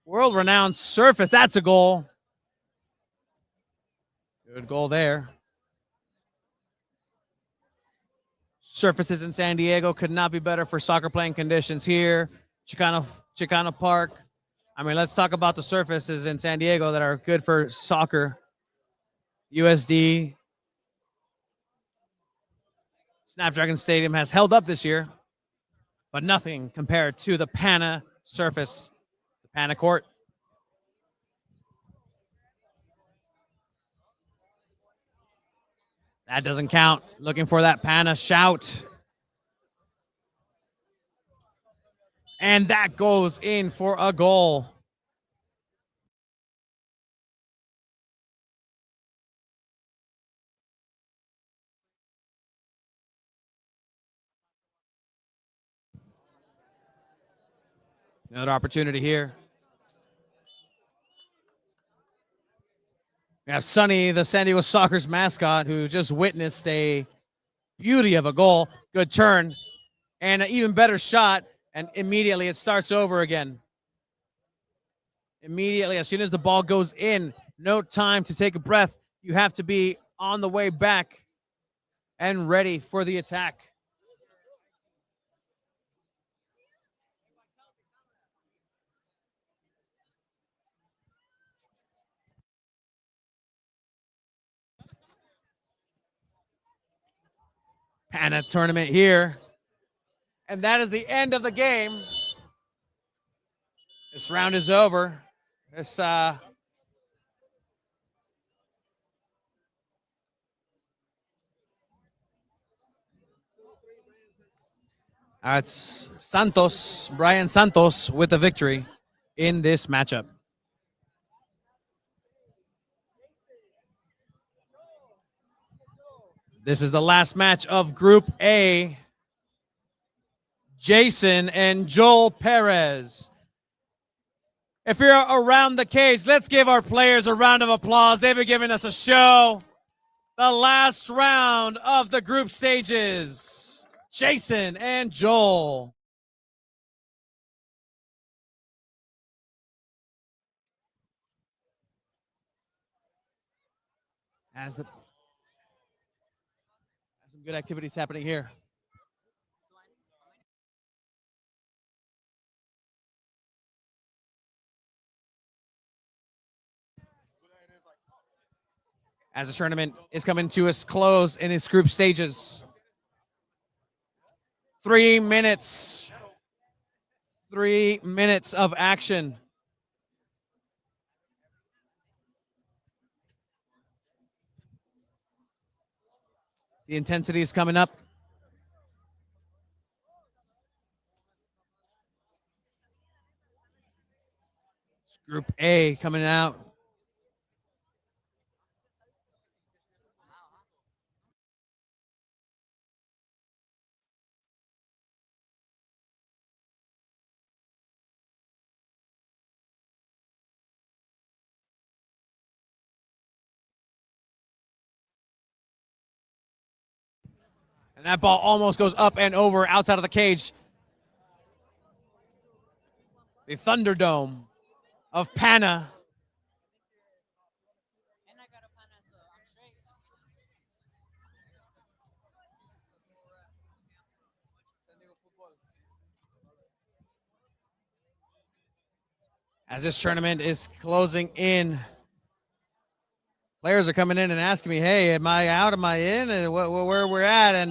Speaker 1: world-renowned surface. That's a goal. Good goal there. Surfaces in San Diego could not be better for soccer playing conditions here. Chicano Park. I mean, let's talk about the surfaces in San Diego that are good for soccer. USD. Snapdragon Stadium has held up this year, but nothing compared to the Panna surface, the Panna court. That doesn't count. Looking for that Panna shout. And that goes in for a goal. Another opportunity here. We have Sonny, the San Diego Soccer's mascot, who just witnessed a beauty of a goal. Good turn. And an even better shot. And immediately it starts over again. Immediately, as soon as the ball goes in, no time to take a breath. You have to be on the way back. and ready for the attack. Panna tournament here. And that is the end of the game. This round is over. This it's Santos, Brian Santos with the victory in this matchup. This is the last match of Group A. Jason and Joel Perez. If you're around the cage, let's give our players a round of applause. They've been giving us a show. The last round of the group stages. Jason and Joel. As some good activities happening here. As the tournament is coming to its close in its group stages. 3 minutes. 3 minutes of action. The intensity is coming up. It's Group A coming out. And that ball almost goes up and over outside of the cage. The Thunderdome of Panna. As this tournament is closing in, players are coming in and asking me, hey, am I out? Am I in? And where we're at? And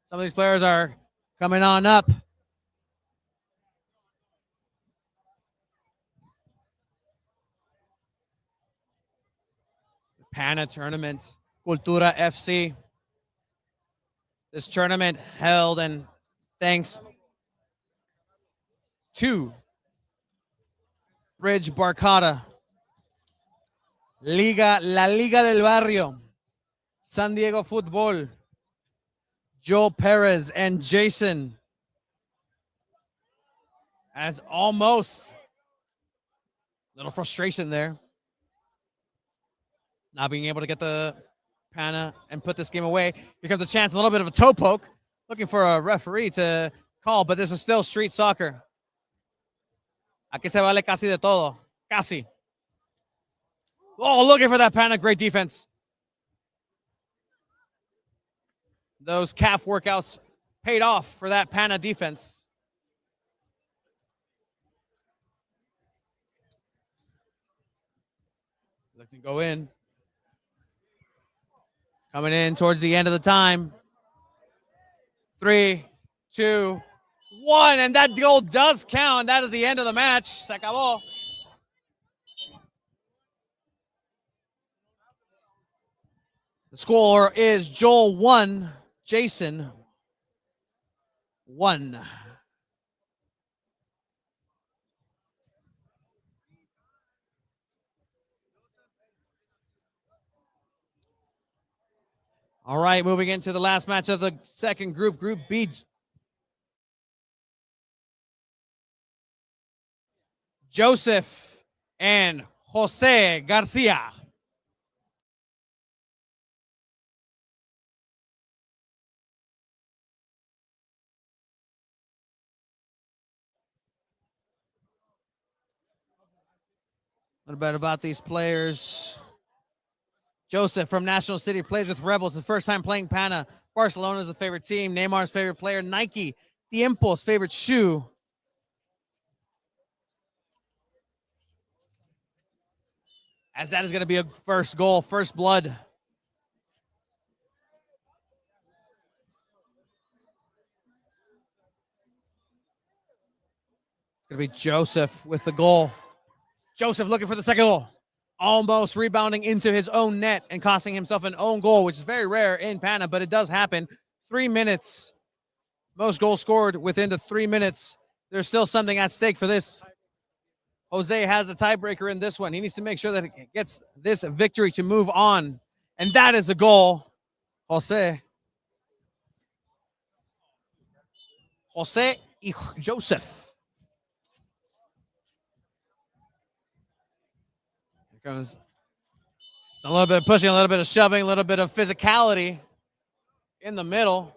Speaker 1: some of these players are coming on up. Panna tournament, Cultura FC. This tournament held and thanks to Bridge Barcata, La Liga del Barrio, SanDiego.Futbol, Joel Perez and Jason. As almost a little frustration there. Not being able to get the Panna and put this game away. Here comes a chance, a little bit of a toe poke. Looking for a referee to call, but this is still street soccer. Aquí se vale casi de todo. Casi. Oh, looking for that Panna. Great defense. Those calf workouts paid off for that Panna defense. Looking to go in. Coming in towards the end of the time. 3, 2, 1. And that goal does count. That is the end of the match. Se acabó. The score is Joel 1, Jason 1. All right, moving into the last match of the second group, Group B. Joseph and Jose Garcia. A little bit about these players. Joseph from National City plays with Rebels. His first time playing Panna. Barcelona's a favorite team. Neymar's favorite player. Nike, Tiempo's favorite shoe. As that is going to be a first goal, first blood. It's going to be Joseph with the goal. Joseph looking for the second goal. Almost rebounding into his own net and costing himself an own goal, which is very rare in Panna, but it does happen. 3 minutes. Most goals scored within the 3 minutes. There's still something at stake for this. Jose has a tiebreaker in this one. He needs to make sure that he gets this victory to move on. And that is a goal. Jose y Joseph. Here comes a little bit of pushing, a little bit of shoving, a little bit of physicality in the middle.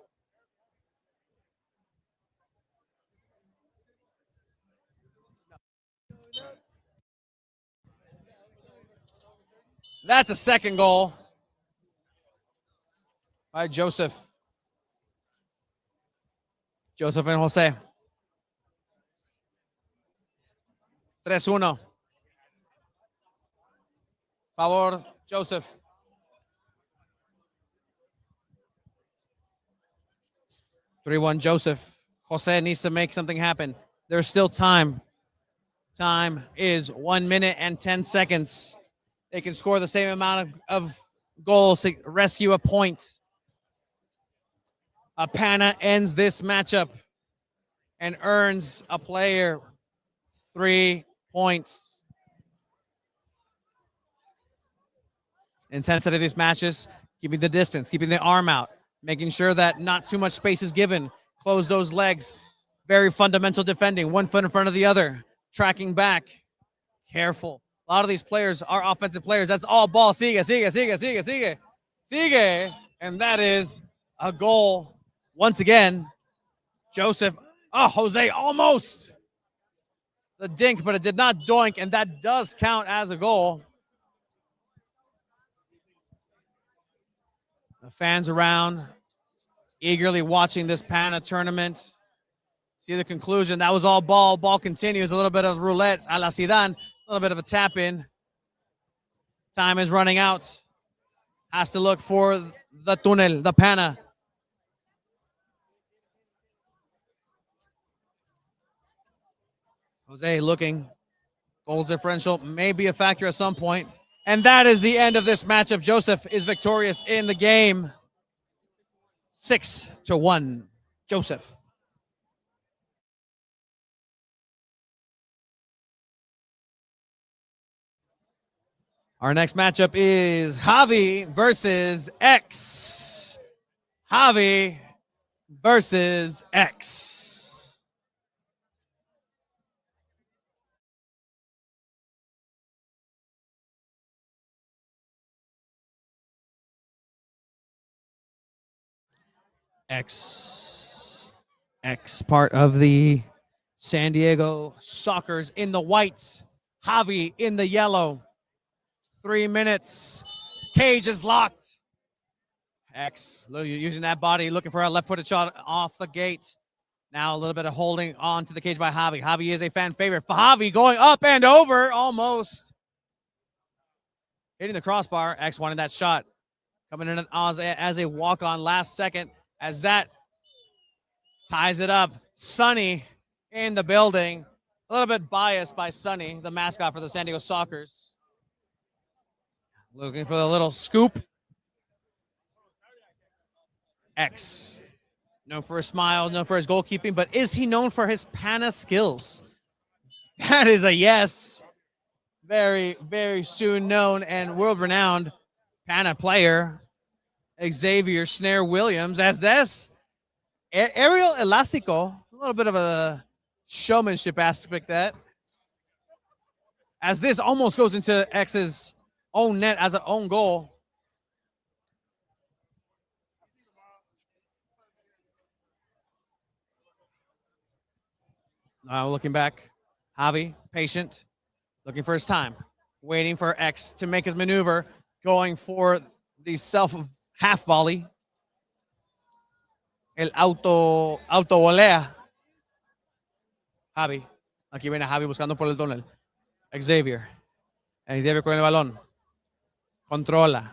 Speaker 1: That's a second goal by Joseph. Joseph and Jose. 3-1. Favor, Joseph. 3-1, Joseph. Jose needs to make something happen. There's still time. Time is 1 minute and 10 seconds. They can score the same amount of goals to rescue a point. Panna ends this matchup and earns a player 3 points. Intensity of these matches, keeping the distance, keeping the arm out, making sure that not too much space is given. Close those legs. Very fundamental defending, 1 foot in front of the other, tracking back. Careful. A lot of these players are offensive players. That's all ball. Sigue. And that is a goal. Once again, Joseph. Oh, Jose almost. The dink, but it did not doink, and that does count as a goal. The fans around eagerly watching this Panna tournament. See the conclusion. That was all ball. Ball continues. A little bit of roulette a la Zidane. A little bit of a tap in. Time is running out. Has to look for the tunnel, the Panna. Jose looking. Goal differential may be a factor at some point. And that is the end of this matchup. Joseph is victorious in the game. 6-1, Joseph. Our next matchup is Javi versus X. Javi versus X. X part of the San Diego Sockers in the white. Javi in the yellow. 3 minutes. Cage is locked. X using that body, looking for a left-footed shot off the gate. Now a little bit of holding on to the cage by Javi. Javi is a fan favorite. Javi going up and over, almost. Hitting the crossbar. X wanted that shot. Coming in as a walk-on last second, as that ties it up. Sonny in the building. A little bit biased by Sonny, the mascot for the San Diego Sockers. Looking for the little scoop. X, known for his smile, known for his goalkeeping, but is he known for his Panna skills? That is a yes. Very, very soon known and world-renowned Panna player, Xavier Snare Williams, as this aerial elastico, a little bit of a showmanship aspect that, as this almost goes into X's own net as an own goal. Looking back, Javi, patient, looking for his time, waiting for X to make his maneuver. going for the self half volley. El auto volea. Javi. Aquí viene Javi buscando por el túnel. Xavier. Xavier con el balón. Controla.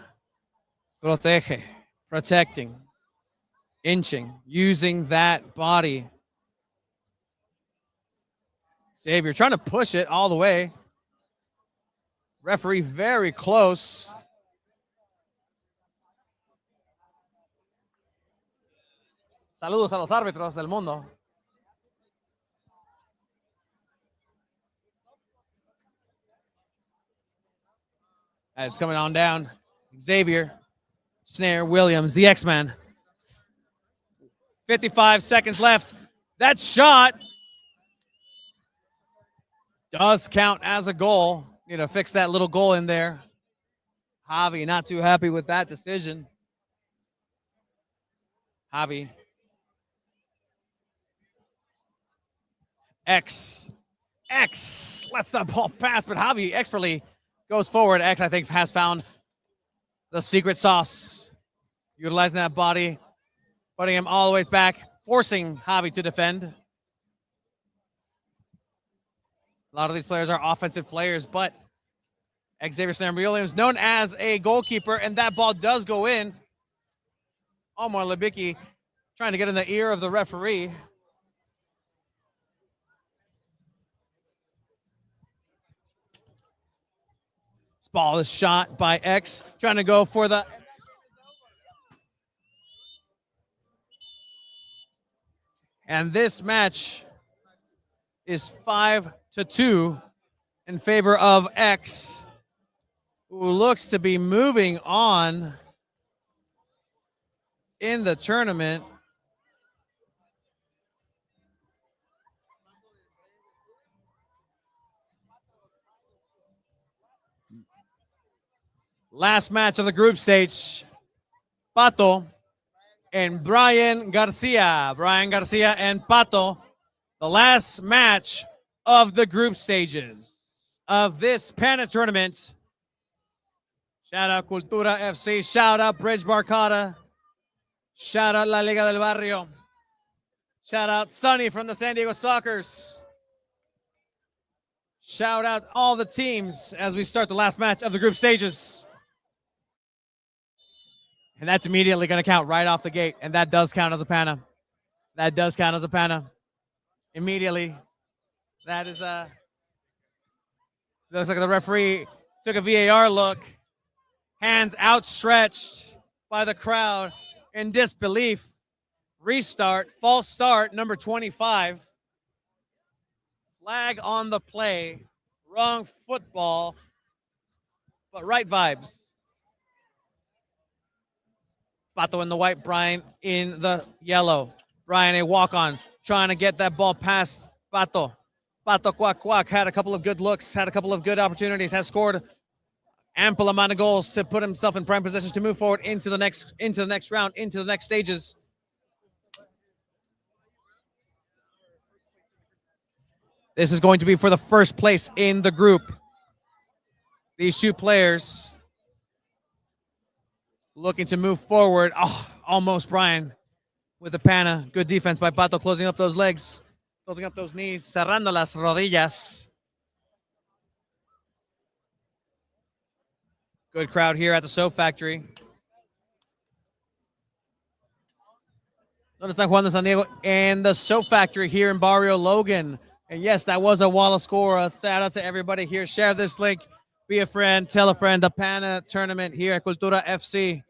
Speaker 1: Protege. Protecting. Inching. Using that body. Xavier trying to push it all the way. Referee very close. Saludos a los árbitros del mundo. It's coming on down. Xavier, Snare, Williams, the X-Man. 55 seconds left. That shot does count as a goal. Need to fix that little goal in there. Javi not too happy with that decision. Javi. X lets the ball pass, but Javi expertly goes forward. X, I think, has found the secret sauce. Utilizing that body, putting him all the way back, forcing Javi to defend. A lot of these players are offensive players, but Xavier Sam Williams, known as a goalkeeper, and that ball does go in. Omar Lebicki trying to get in the ear of the referee. This ball is shot by X, trying to go for the... And this match is 5-2 in favor of X, who looks to be moving on in the tournament. Last match of the group stage, Pato and Brian Garcia. Brian Garcia and Pato, the last match of the group stages of this Panna tournament. Shout out Cultura FC, shout out Bridge Barcata, shout out La Liga del Barrio, shout out Sonny from the San Diego Soccers. Shout out all the teams as we start the last match of the group stages. And that's immediately going to count right off the gate. And that does count as a Panna. That does count as a Panna. Immediately. That is looks like the referee took a VAR look. Hands outstretched by the crowd in disbelief. Restart, false start, number 25. Flag on the play. Wrong football, but right vibes. Pato in the white, Brian in the yellow. Brian, a walk-on, trying to get that ball past Pato. Pato Quack Quack had a couple of good looks, had a couple of good opportunities, has scored ample amount of goals to put himself in prime position to move forward into the next round, into the next stages. This is going to be for the first place in the group. These two players looking to move forward. Oh, almost Brian with the Panna. Good defense by Pato, closing up those legs, closing up those knees, cerrando las rodillas. Good crowd here at the Soap Factory. ¿Dónde están jugando SanDiego? And the Soap Factory here in Barrio Logan. And yes, that was a wall of score. Shout out to everybody here. Share this link. Be a friend. Tell a friend. The Panna tournament here at Cultura FC.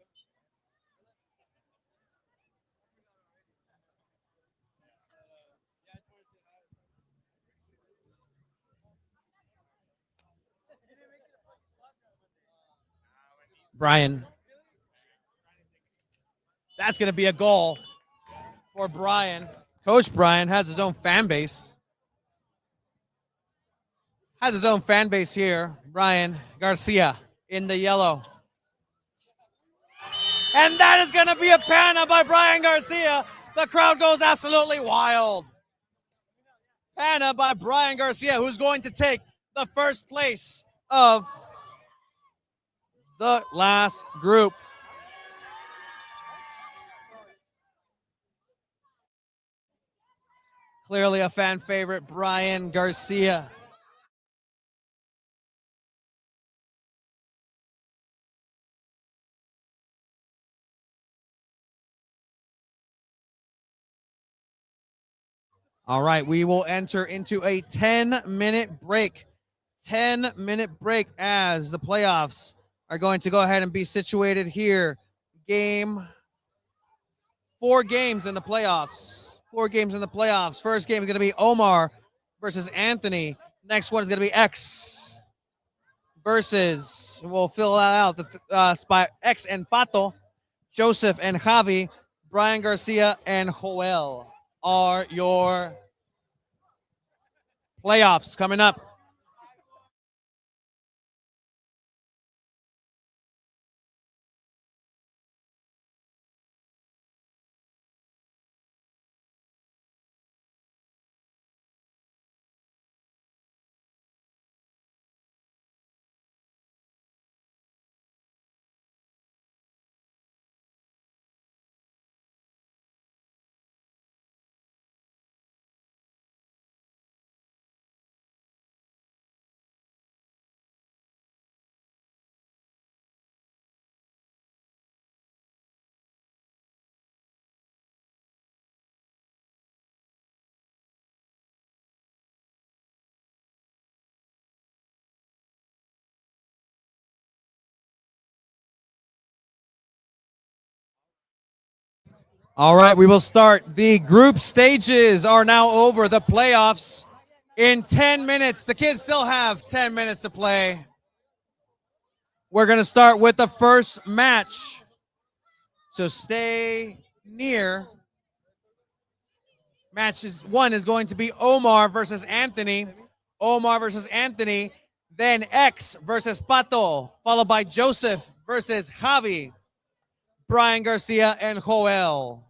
Speaker 1: Brian. That's going to be a goal for Brian. Coach Brian has his own fan base. Has his own fan base here. Brian Garcia in the yellow. And that is going to be a Panna by Brian Garcia. The crowd goes absolutely wild. Panna by Brian Garcia, who's going to take the first place of the last group. Clearly a fan favorite, Brian Garcia. All right, we will enter into a 10-minute break. 10-minute break as the playoffs are going to go ahead and be situated here. Four games in the playoffs. Four games in the playoffs. First game is going to be Omar versus Anthony. Next one is going to be X versus, we'll fill that out, the spot X and Pato, Joseph and Javi, Brian Garcia and Joel are your playoffs coming up. All right, we will start. The group stages are now over. The playoffs in 10 minutes. The kids still have 10 minutes to play. We're going to start with the first match. So stay near. One is going to be Omar versus Anthony. Omar versus Anthony. Then X versus Pato, followed by Joseph versus Javi, Brian Garcia, and Joel.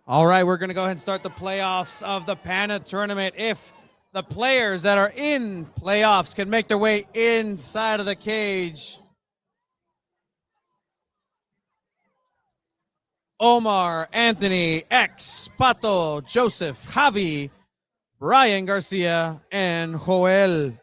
Speaker 1: All right, we're going to go ahead and start the playoffs of the Panna tournament. If the players that are in playoffs can make their way inside of the cage, Omar, Anthony, X, Pato, Joseph, Javi, Brian Garcia, and Joel.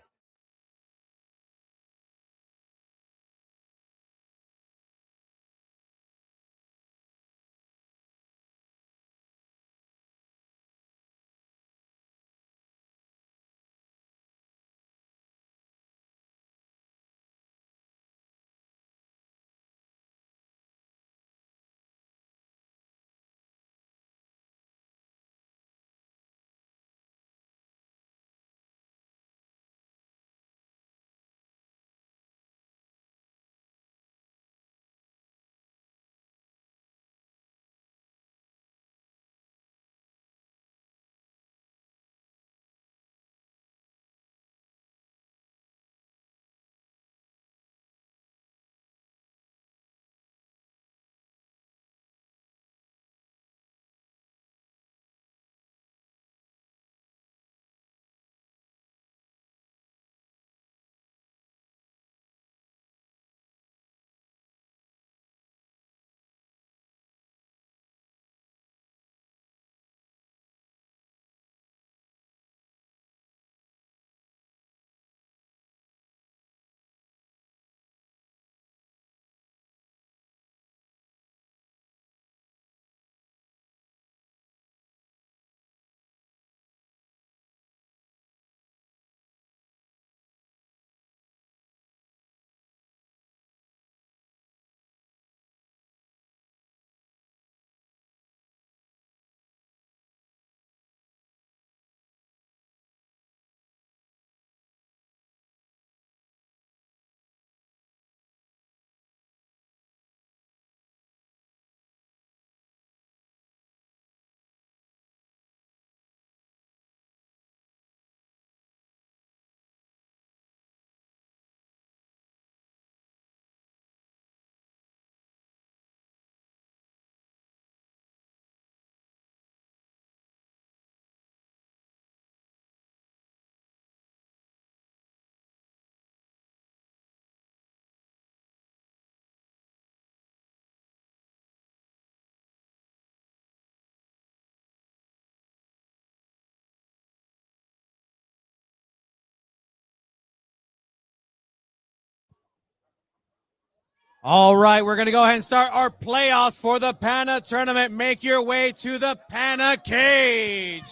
Speaker 1: All right, we're going to go ahead and start our playoffs for the Panna tournament. Make your way to the Panna cage.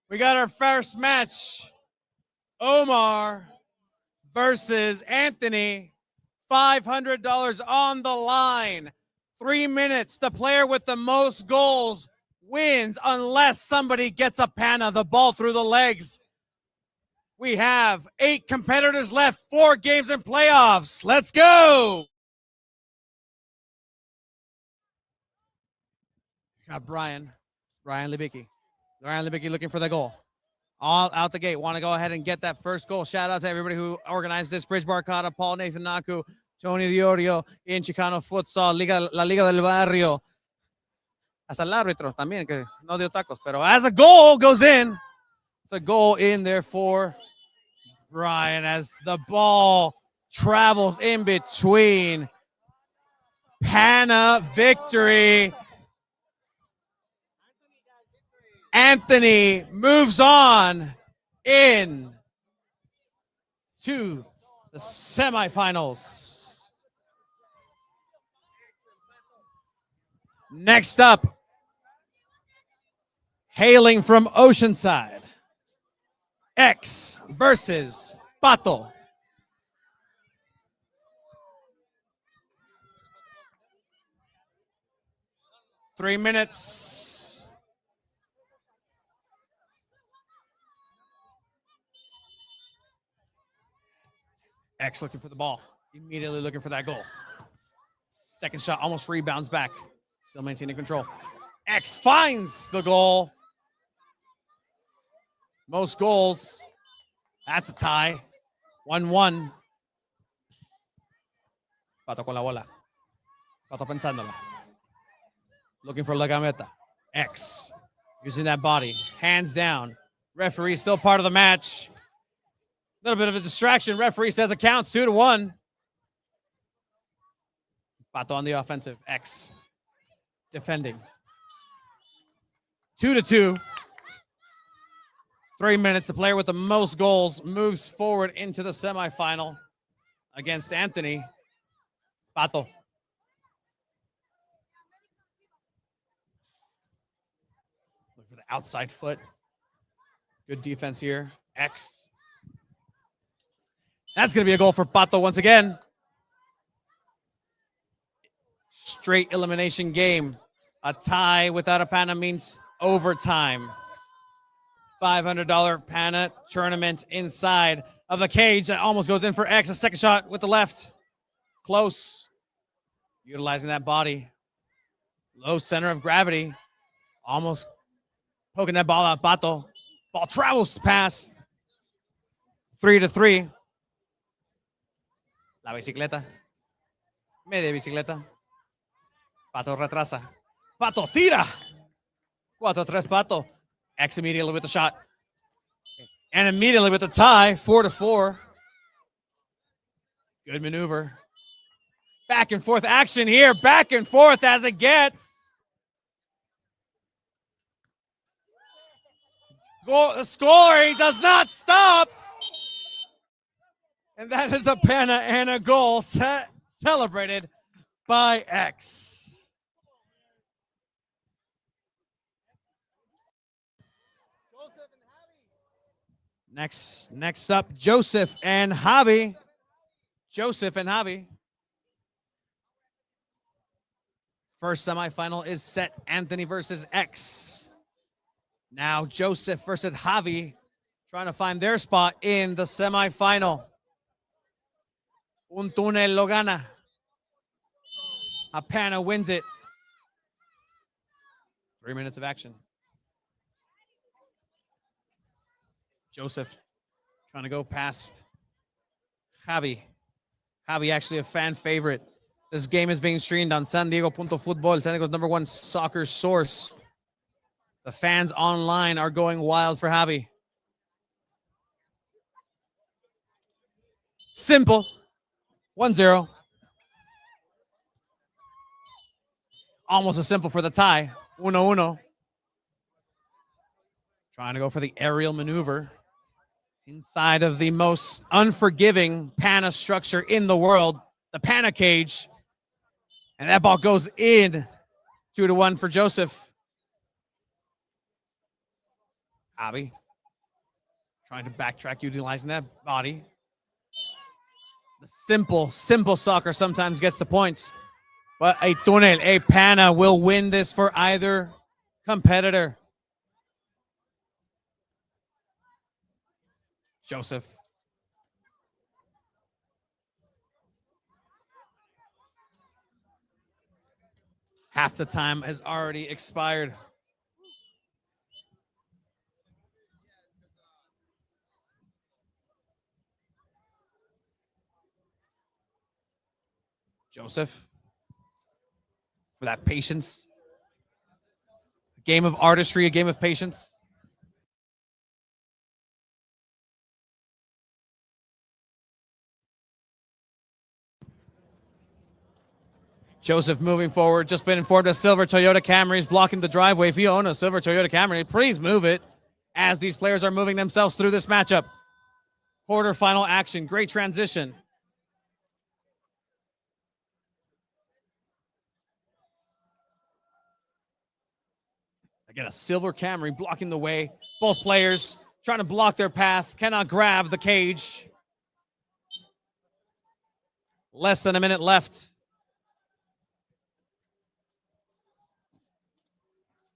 Speaker 1: We got our first match, Omar versus Anthony. $500 on the line. 3 minutes. The player with the most goals wins unless somebody gets a Panna, the ball through the legs. We have 8 competitors left, 4 games in playoffs. Let's go. Got Brian Libicki. Brian Libicki looking for the goal. All out the gate. Want to go ahead and get that first goal. Shout out to everybody who organized this. Bridge Barcata, Paul Nathan Naku, Tony Diorio, in Chicano Futsal, La Liga del Barrio. Hasta el árbitro también, que no dio tacos. Pero as a goal goes in. It's a goal in there for Brian as the ball travels in between. Panna victory. Anthony moves on in to the semifinals. Next up, hailing from Oceanside, X versus Pato. Three minutes. X looking for the ball, immediately looking for that goal. Second shot almost rebounds back, still maintaining control. X finds the goal. Most goals. That's a tie. 1-1. Pato con la bola. Pato pensándola. Looking for la gameta. X using that body, hands down. Referee still part of the match. A little bit of a distraction. Referee says it counts 2-1. Pato on the offensive. X defending. 2-2. 3 minutes. The player with the most goals moves forward into the semifinal against Anthony. Pato. Look for the outside foot. Good defense here. X. That's going to be a goal for Pato once again. Straight elimination game. A tie without a Panna means overtime. $500 Panna tournament inside of the cage. That almost goes in for X. A second shot with the left. Close. Utilizing that body. Low center of gravity. Almost poking that ball out. Pato. Ball travels past. 3-3. La bicicleta. Media bicicleta. Pato retrasa. Pato tira. 4-3 Pato. X immediately with the shot. And immediately with the tie. 4-4. Good maneuver. Back and forth action here. Back and forth as it gets. The scoring does not stop. And that is a Panna and a goal celebrated by X. Next up, Joseph and Javi. Joseph and Javi. First semifinal is set. Anthony versus X. Now Joseph versus Javi trying to find their spot in the semifinal. Un túnel lo gana. A Panna wins it. 3 minutes of action. Joseph trying to go past Javi. Javi actually a fan favorite. This game is being streamed on SanDiego.Futbol, San Diego's #1 soccer source. The fans online are going wild for Javi. Simple. 1-0. Almost as simple for the tie. 1-1. Trying to go for the aerial maneuver inside of the most unforgiving Panna structure in the world, the Panna cage. And that ball goes in. 2-1 for Joseph. Javi trying to backtrack, utilizing that body. The simple soccer sometimes gets the points. But a túnel, a Panna will win this for either competitor. Joseph. Half the time has already expired. Joseph, for that patience. A game of artistry, a game of patience. Joseph moving forward, just been informed a silver Toyota Camry is blocking the driveway. If you own a silver Toyota Camry, please move it as these players are moving themselves through this matchup. Quarterfinal action, great transition. Again, a silver Camry blocking the way. Both players trying to block their path, cannot grab the cage. Less than a minute left.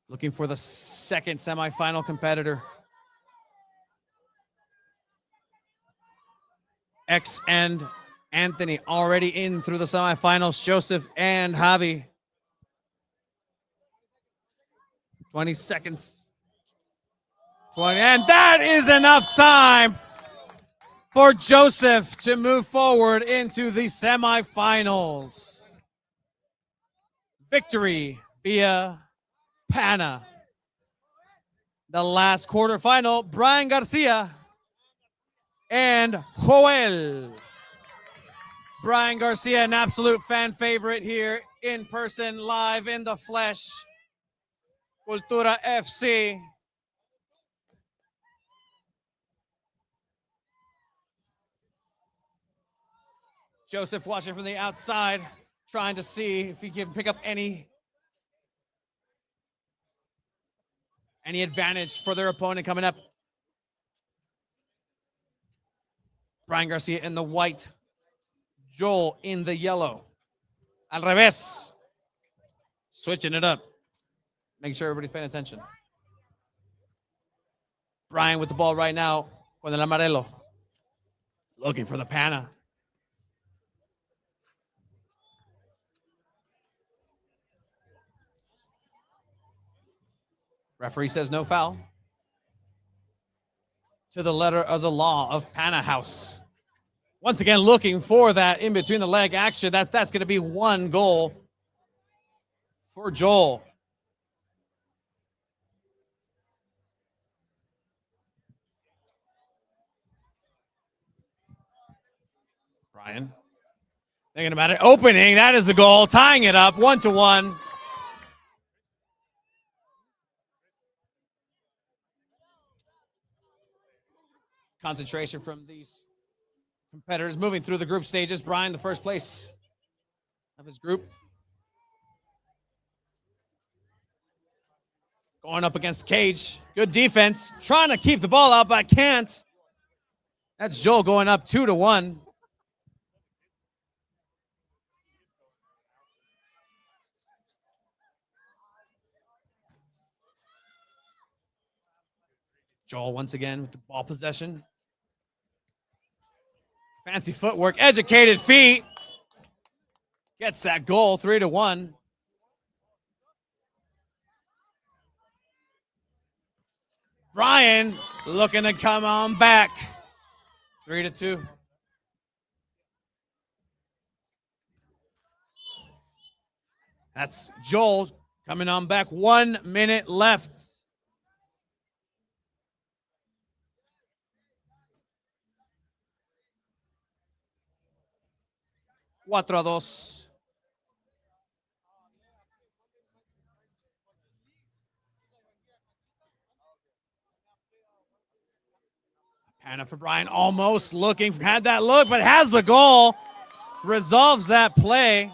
Speaker 1: Looking for the second semifinal competitor. X and Anthony already in through the semifinals. Joseph and Javi. 20 seconds. 20, and that is enough time for Joseph to move forward into the semifinals. Victory via Panna. The last quarterfinal, Brian Garcia and Joel. Brian Garcia, an absolute fan favorite here in person, live in the flesh. Cultura FC. Joseph watching from the outside, trying to see if he can pick up any advantage for their opponent coming up. Brian Garcia in the white, Joel in the yellow. Al revés. Switching it up. Making sure everybody's paying attention. Brian with the ball right now con el amarelo. Looking for the Panna. Referee says no foul. To the letter of the law of Panna House. Once again, looking for that in between the leg action. That's going to be one goal for Joel. Brian thinking about it. Opening. That is the goal. Tying it up 1-1. Concentration from these competitors moving through the group stages. Brian, the first place of his group. Going up against Cage. Good defense. Trying to keep the ball out, but can't. That's Joel going up 2-1. Joel once again with the ball possession. Fancy footwork, educated feet. Gets that goal, 3-1. Brian looking to come on back. 3-2. That's Joel coming on back. 1 minute left. Cuatro a dos. Panna for Brian, almost looking, had that look, but has the goal. Resolves that play.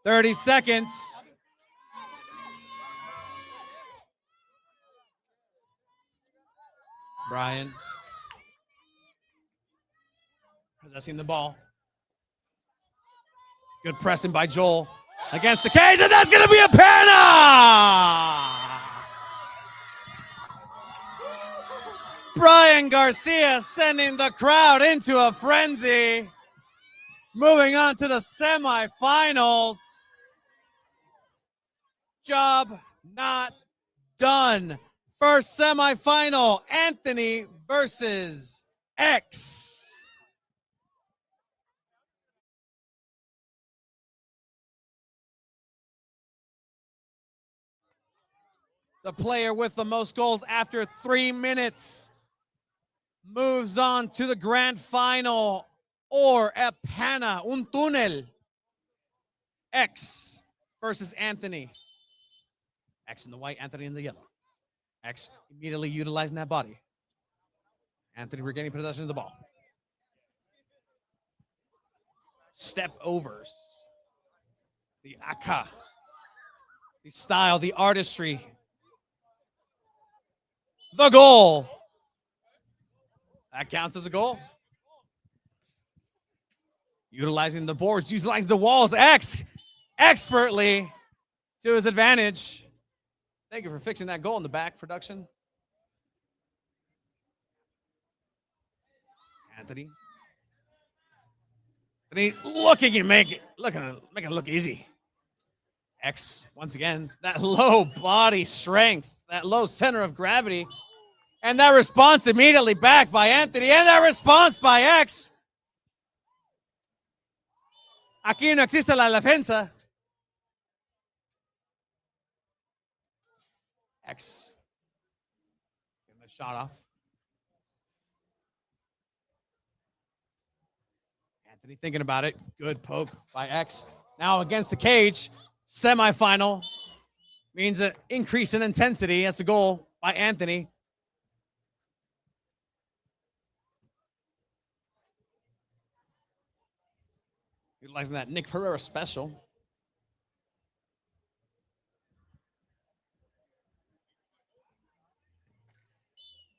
Speaker 1: 30 seconds. Brian possessing the ball. Good pressing by Joel against the cage, and that's going to be a Panna! Brian Garcia sending the crowd into a frenzy. Moving on to the semifinals. Job not done. First semifinal, Anthony versus X. The player with the most goals after 3 minutes moves on to the grand final, or a Panna, un túnel. X versus Anthony. X in the white, Anthony in the yellow. X immediately utilizing that body. Anthony regaining possession of the ball. Step overs. The aka. The style, the artistry. The goal. That counts as a goal. Utilizing the boards, utilizing the walls. X expertly to his advantage. Thank you for fixing that goal in the back, production. Anthony looking and make it look easy. X once again, that low body strength, that low center of gravity, and that response immediately back by Anthony, and that response by X. Aquí no existe la defensa. X. Getting the shot off. Anthony thinking about it. Good poke by X. Now against the cage. Semifinal means an increase in intensity. That's the goal by Anthony. Utilizing that Nick Pereira special.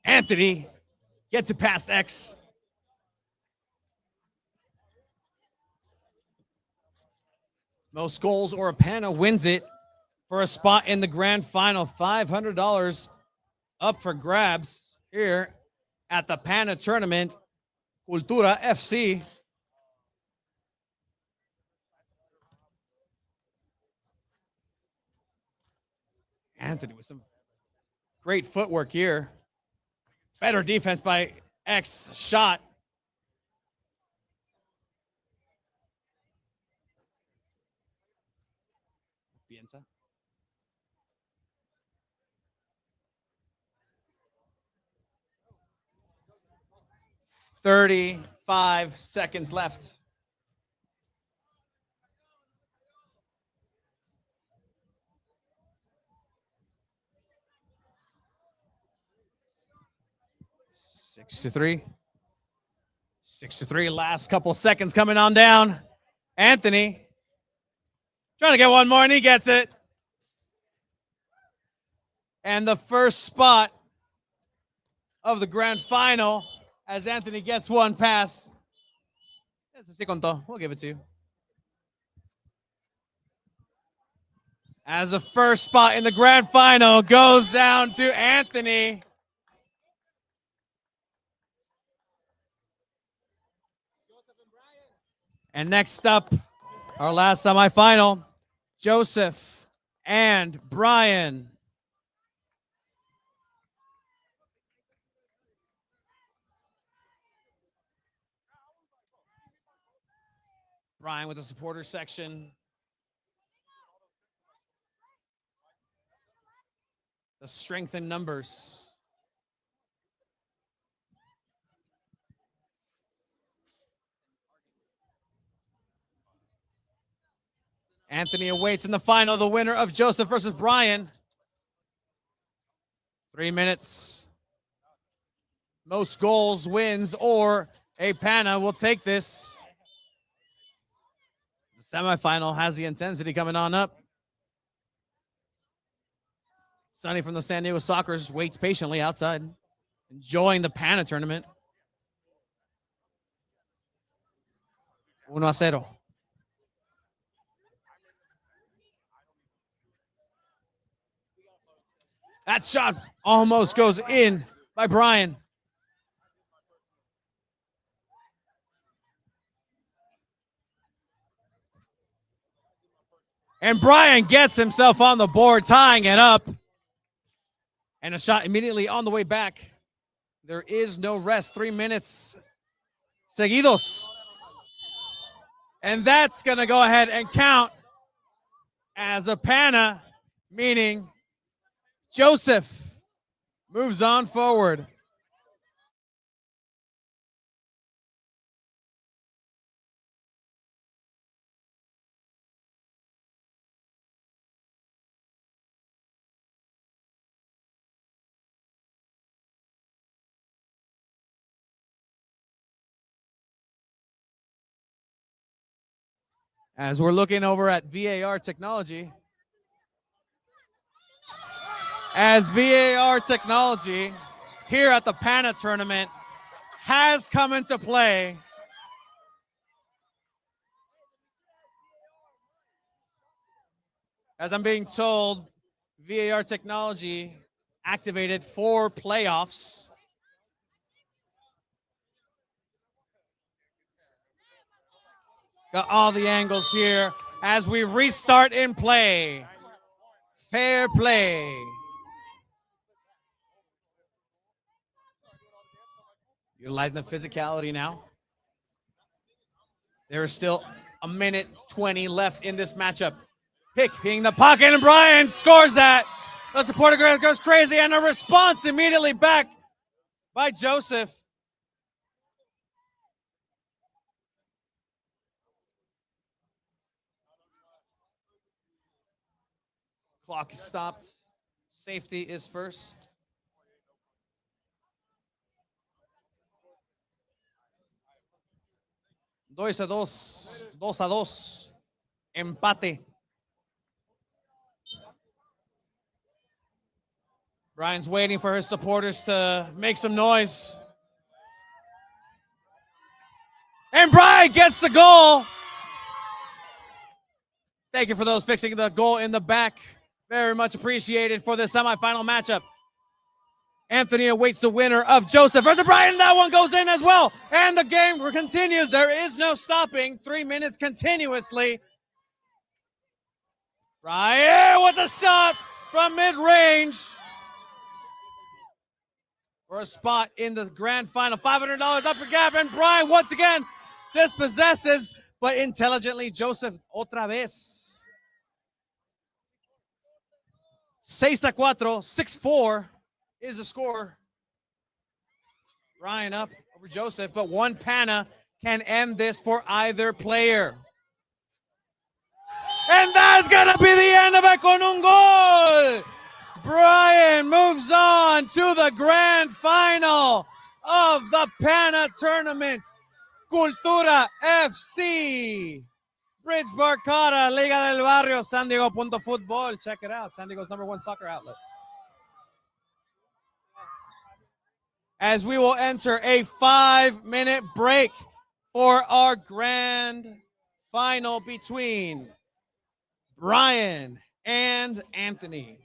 Speaker 1: Anthony gets it past X. Most goals or a Panna wins it for a spot in the grand final. $500 up for grabs here at the Panna tournament. Cultura FC. Anthony with some great footwork here. Better defense by X. Shot. Piensa. "35 seconds left." Six to three. Last couple seconds coming on down. Anthony trying to get one more, and he gets it. And the first spot of the grand final as Anthony gets one pass. We'll give it to you. As the first spot in the grand final goes down to Anthony. And next up, our last semifinal, Joseph and Brian. Brian with the supporter section. The strength in numbers. Anthony awaits in the final, the winner of Joseph versus Brian. 3 minutes. Most goals wins, or a Panna will take this. The semifinal has the intensity coming on up. Sonny from the San Diego Sockers waits patiently outside, enjoying the Panna tournament. 1-0. That shot almost goes in by Brian. And Brian gets himself on the board, tying it up. And a shot immediately on the way back. There is no rest. 3 minutes seguidos. And that's going to go ahead and count as a Panna, meaning Joseph moves on forward. As we're looking over at VAR technology, as VAR technology here at the Panna tournament has come into play, as I'm being told, VAR technology activated for playoffs. Got all the angles here as we restart in play. Fair play. Utilizing the physicality now. There is still 1:20 left in this matchup. Pick being the pocket, and Brian scores that. The supporter goes crazy, and a response immediately back by Joseph. Clock is stopped. Safety is first. Dos a dos. 2-2. Empate. Brian's waiting for his supporters to make some noise. And Brian gets the goal. Thank you for those fixing the goal in the back. Very much appreciated for the semifinal matchup. Anthony awaits the winner of Joseph versus Brian. That one goes in as well. And the game continues. There is no stopping. 3 minutes continuously. Brian with a shot from mid-range for a spot in the grand final. $500 up for grabs. And Brian once again dispossesses, but intelligently Joseph otra vez. 6-4, 6-4 is the score. Brian up over Joseph, but one Panna can end this for either player. And that's gonna be the end of it con un gol. Brian moves on to the grand final of the Panna tournament. Cultura FC. Bridge Barcada, Liga del Barrio, SanDiego.Futbol. Check it out. San Diego's #1 soccer outlet. As we will enter a 5-minute break for our grand final between Brian and Anthony.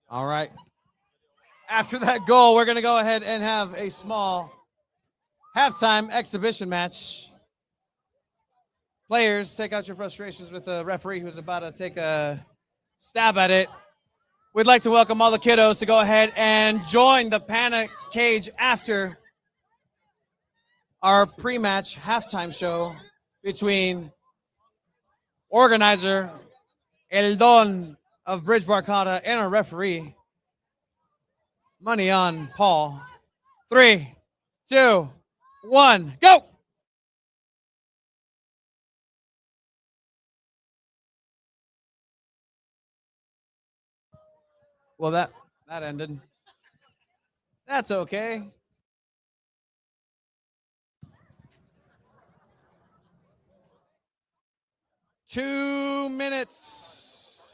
Speaker 1: All right. After that goal, we're going to go ahead and have a small halftime exhibition match. Players, take out your frustrations with the referee who's about to take a stab at it. We'd like to welcome all the kiddos to go ahead and join the Panna cage after our pre-match halftime show between organizer El Don of Bridge Barcata and our referee. Money on Paul. 3, 2, 1, go! Well, that ended. That's okay. Two minutes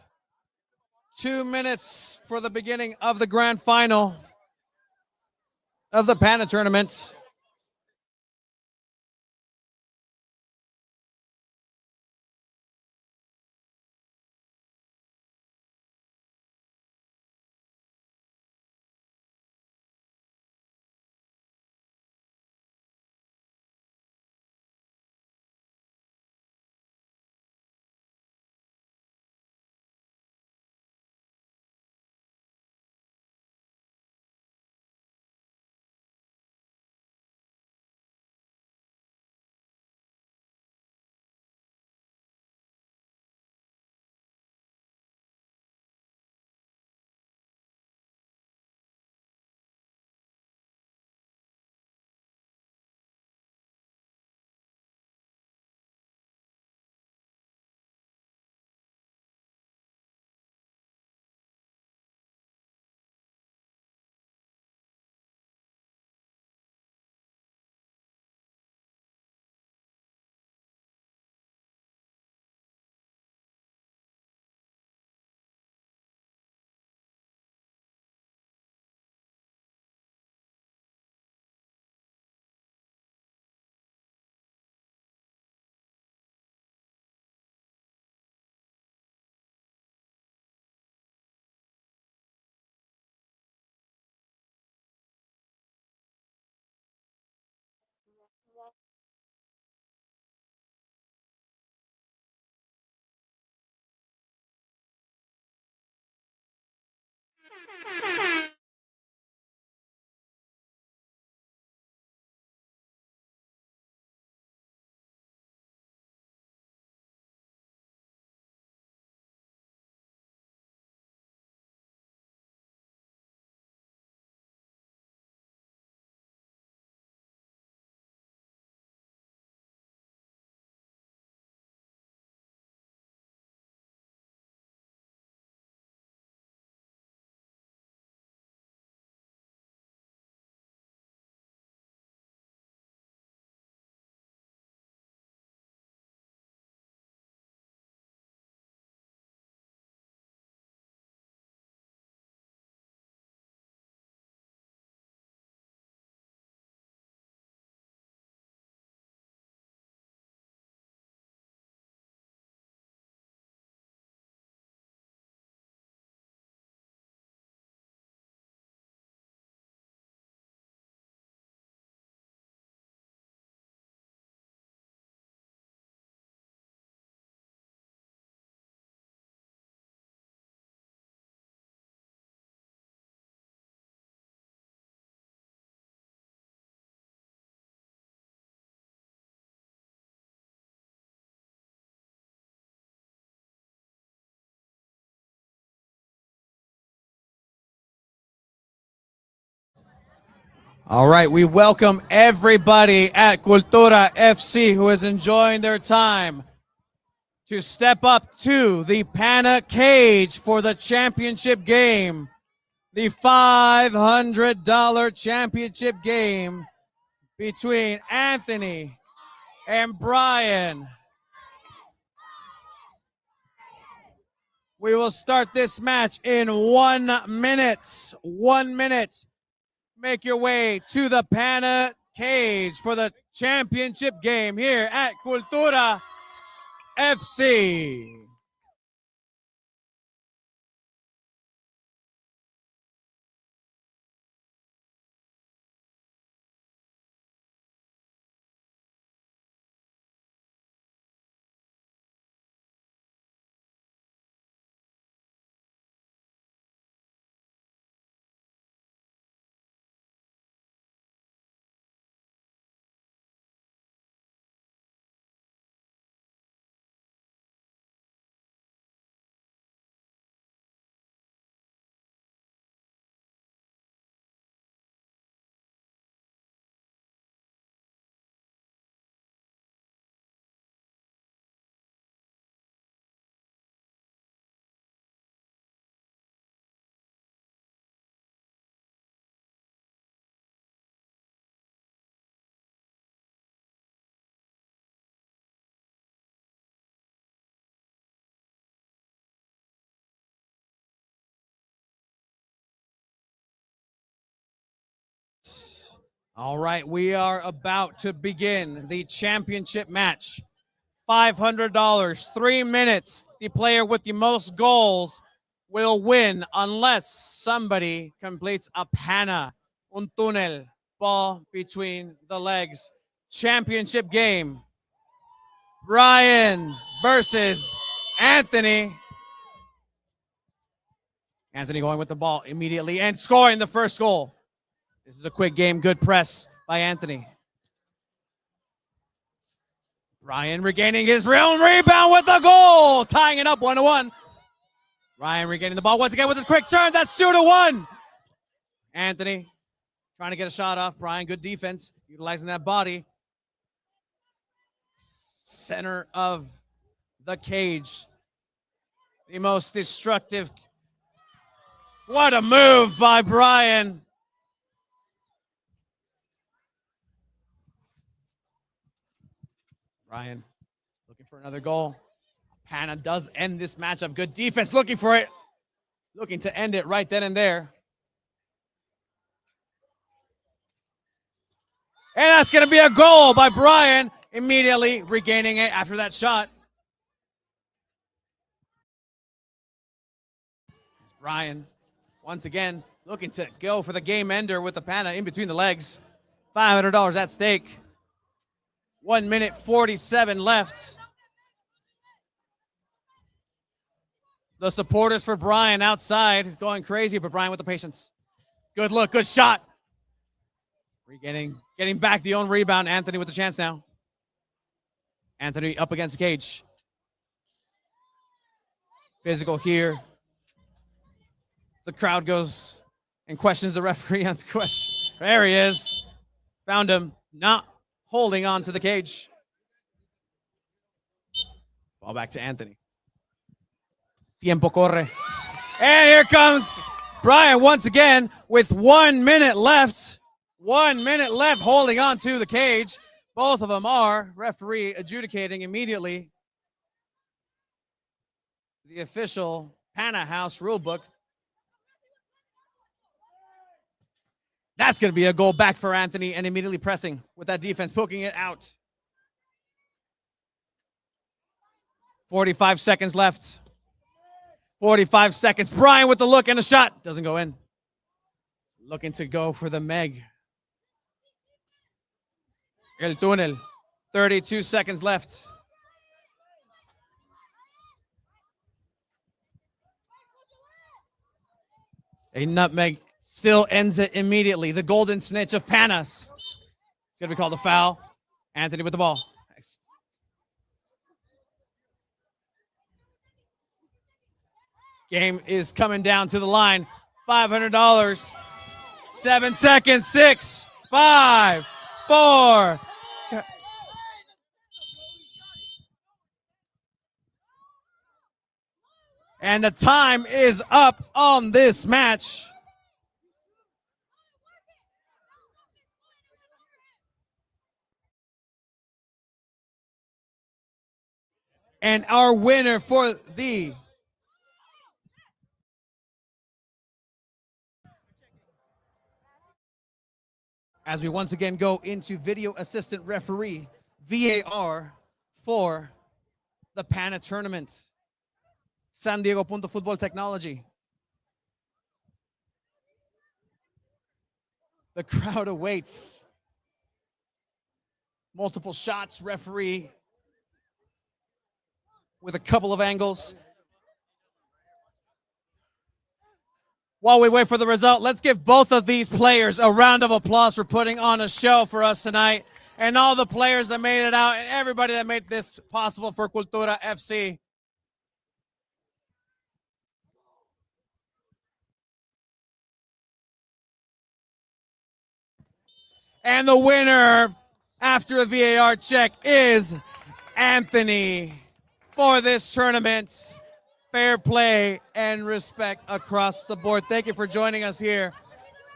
Speaker 1: for the beginning of the grand final of the Panna tournament. All right, we welcome everybody at Cultura FC who is enjoying their time to step up to the Panna cage for the championship game, the $500 championship game between Anthony and Brian. We will start this match in 1 minute. 1 minute. Make your way to the Panna cage for the championship game here at Cultura FC. All right, we are about to begin the championship match. $500, 3 minutes. The player with the most goals will win unless somebody completes a panna, un túnel, ball between the legs. Championship game. Brian versus Anthony. Anthony going with the ball immediately and scoring the first goal. This is a quick game, good press by Anthony. Brian regaining his own rebound with the goal, tying it up 1-1. Ryan regaining the ball once again with his quick turn. That's 2-1. Anthony trying to get a shot off. Brian, good defense, utilizing that body. Center of the cage. The most destructive. What a move by Brian. Brian looking for another goal. Panna does end this matchup. Good defense, looking for it. Looking to end it right then and there. And that's going to be a goal by Brian, immediately regaining it after that shot. It's Brian, once again, looking to go for the game ender with the Panna in between the legs. $500 at stake. 1 minute 47 left. The supporters for Brian outside going crazy, but Brian with the patience. Good look, good shot. Getting back the own rebound. Anthony with the chance now. Anthony up against the cage. Physical here. The crowd goes and questions the referee on question. There he is. Found him not holding on to the cage. Ball back to Anthony. Tiempo corre. And here comes Brian once again with 1 minute left. 1 minute left, holding on to the cage. Both of them are. Referee adjudicating immediately. The official Panna House rulebook. That's going to be a goal back for Anthony, and immediately pressing with that defense, poking it out. 45 seconds left. 45 seconds. Brian with the look and a shot. Doesn't go in. Looking to go for the Meg. El túnel. 32 seconds left. A nutmeg still ends it immediately. The golden snitch of Pannas. It's going to be called a foul. Anthony with the ball. Nice. Game is coming down to the line. $500. 7 seconds. 6, 5, 4. And the time is up on this match. And our winner for the as we once again go into video assistant referee, VAR, for the Panna tournament. SanDiego.Futbol technology. The crowd awaits. Multiple shots, referee with a couple of angles. While we wait for the result, let's give both of these players a round of applause for putting on a show for us tonight. And all the players that made it out and everybody that made this possible for Cultura FC. And the winner after a VAR check is Anthony for this tournament. Fair play and respect across the board. Thank you for joining us here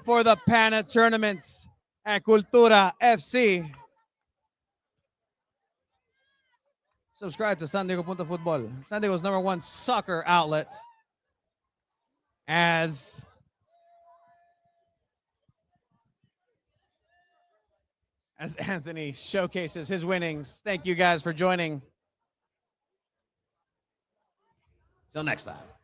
Speaker 1: for the Panna tournaments at Cultura FC. Subscribe to SanDiego.Futbol, SanDiego's #1 soccer outlet. As as Anthony showcases his winnings. Thank you guys for joining. Till next time.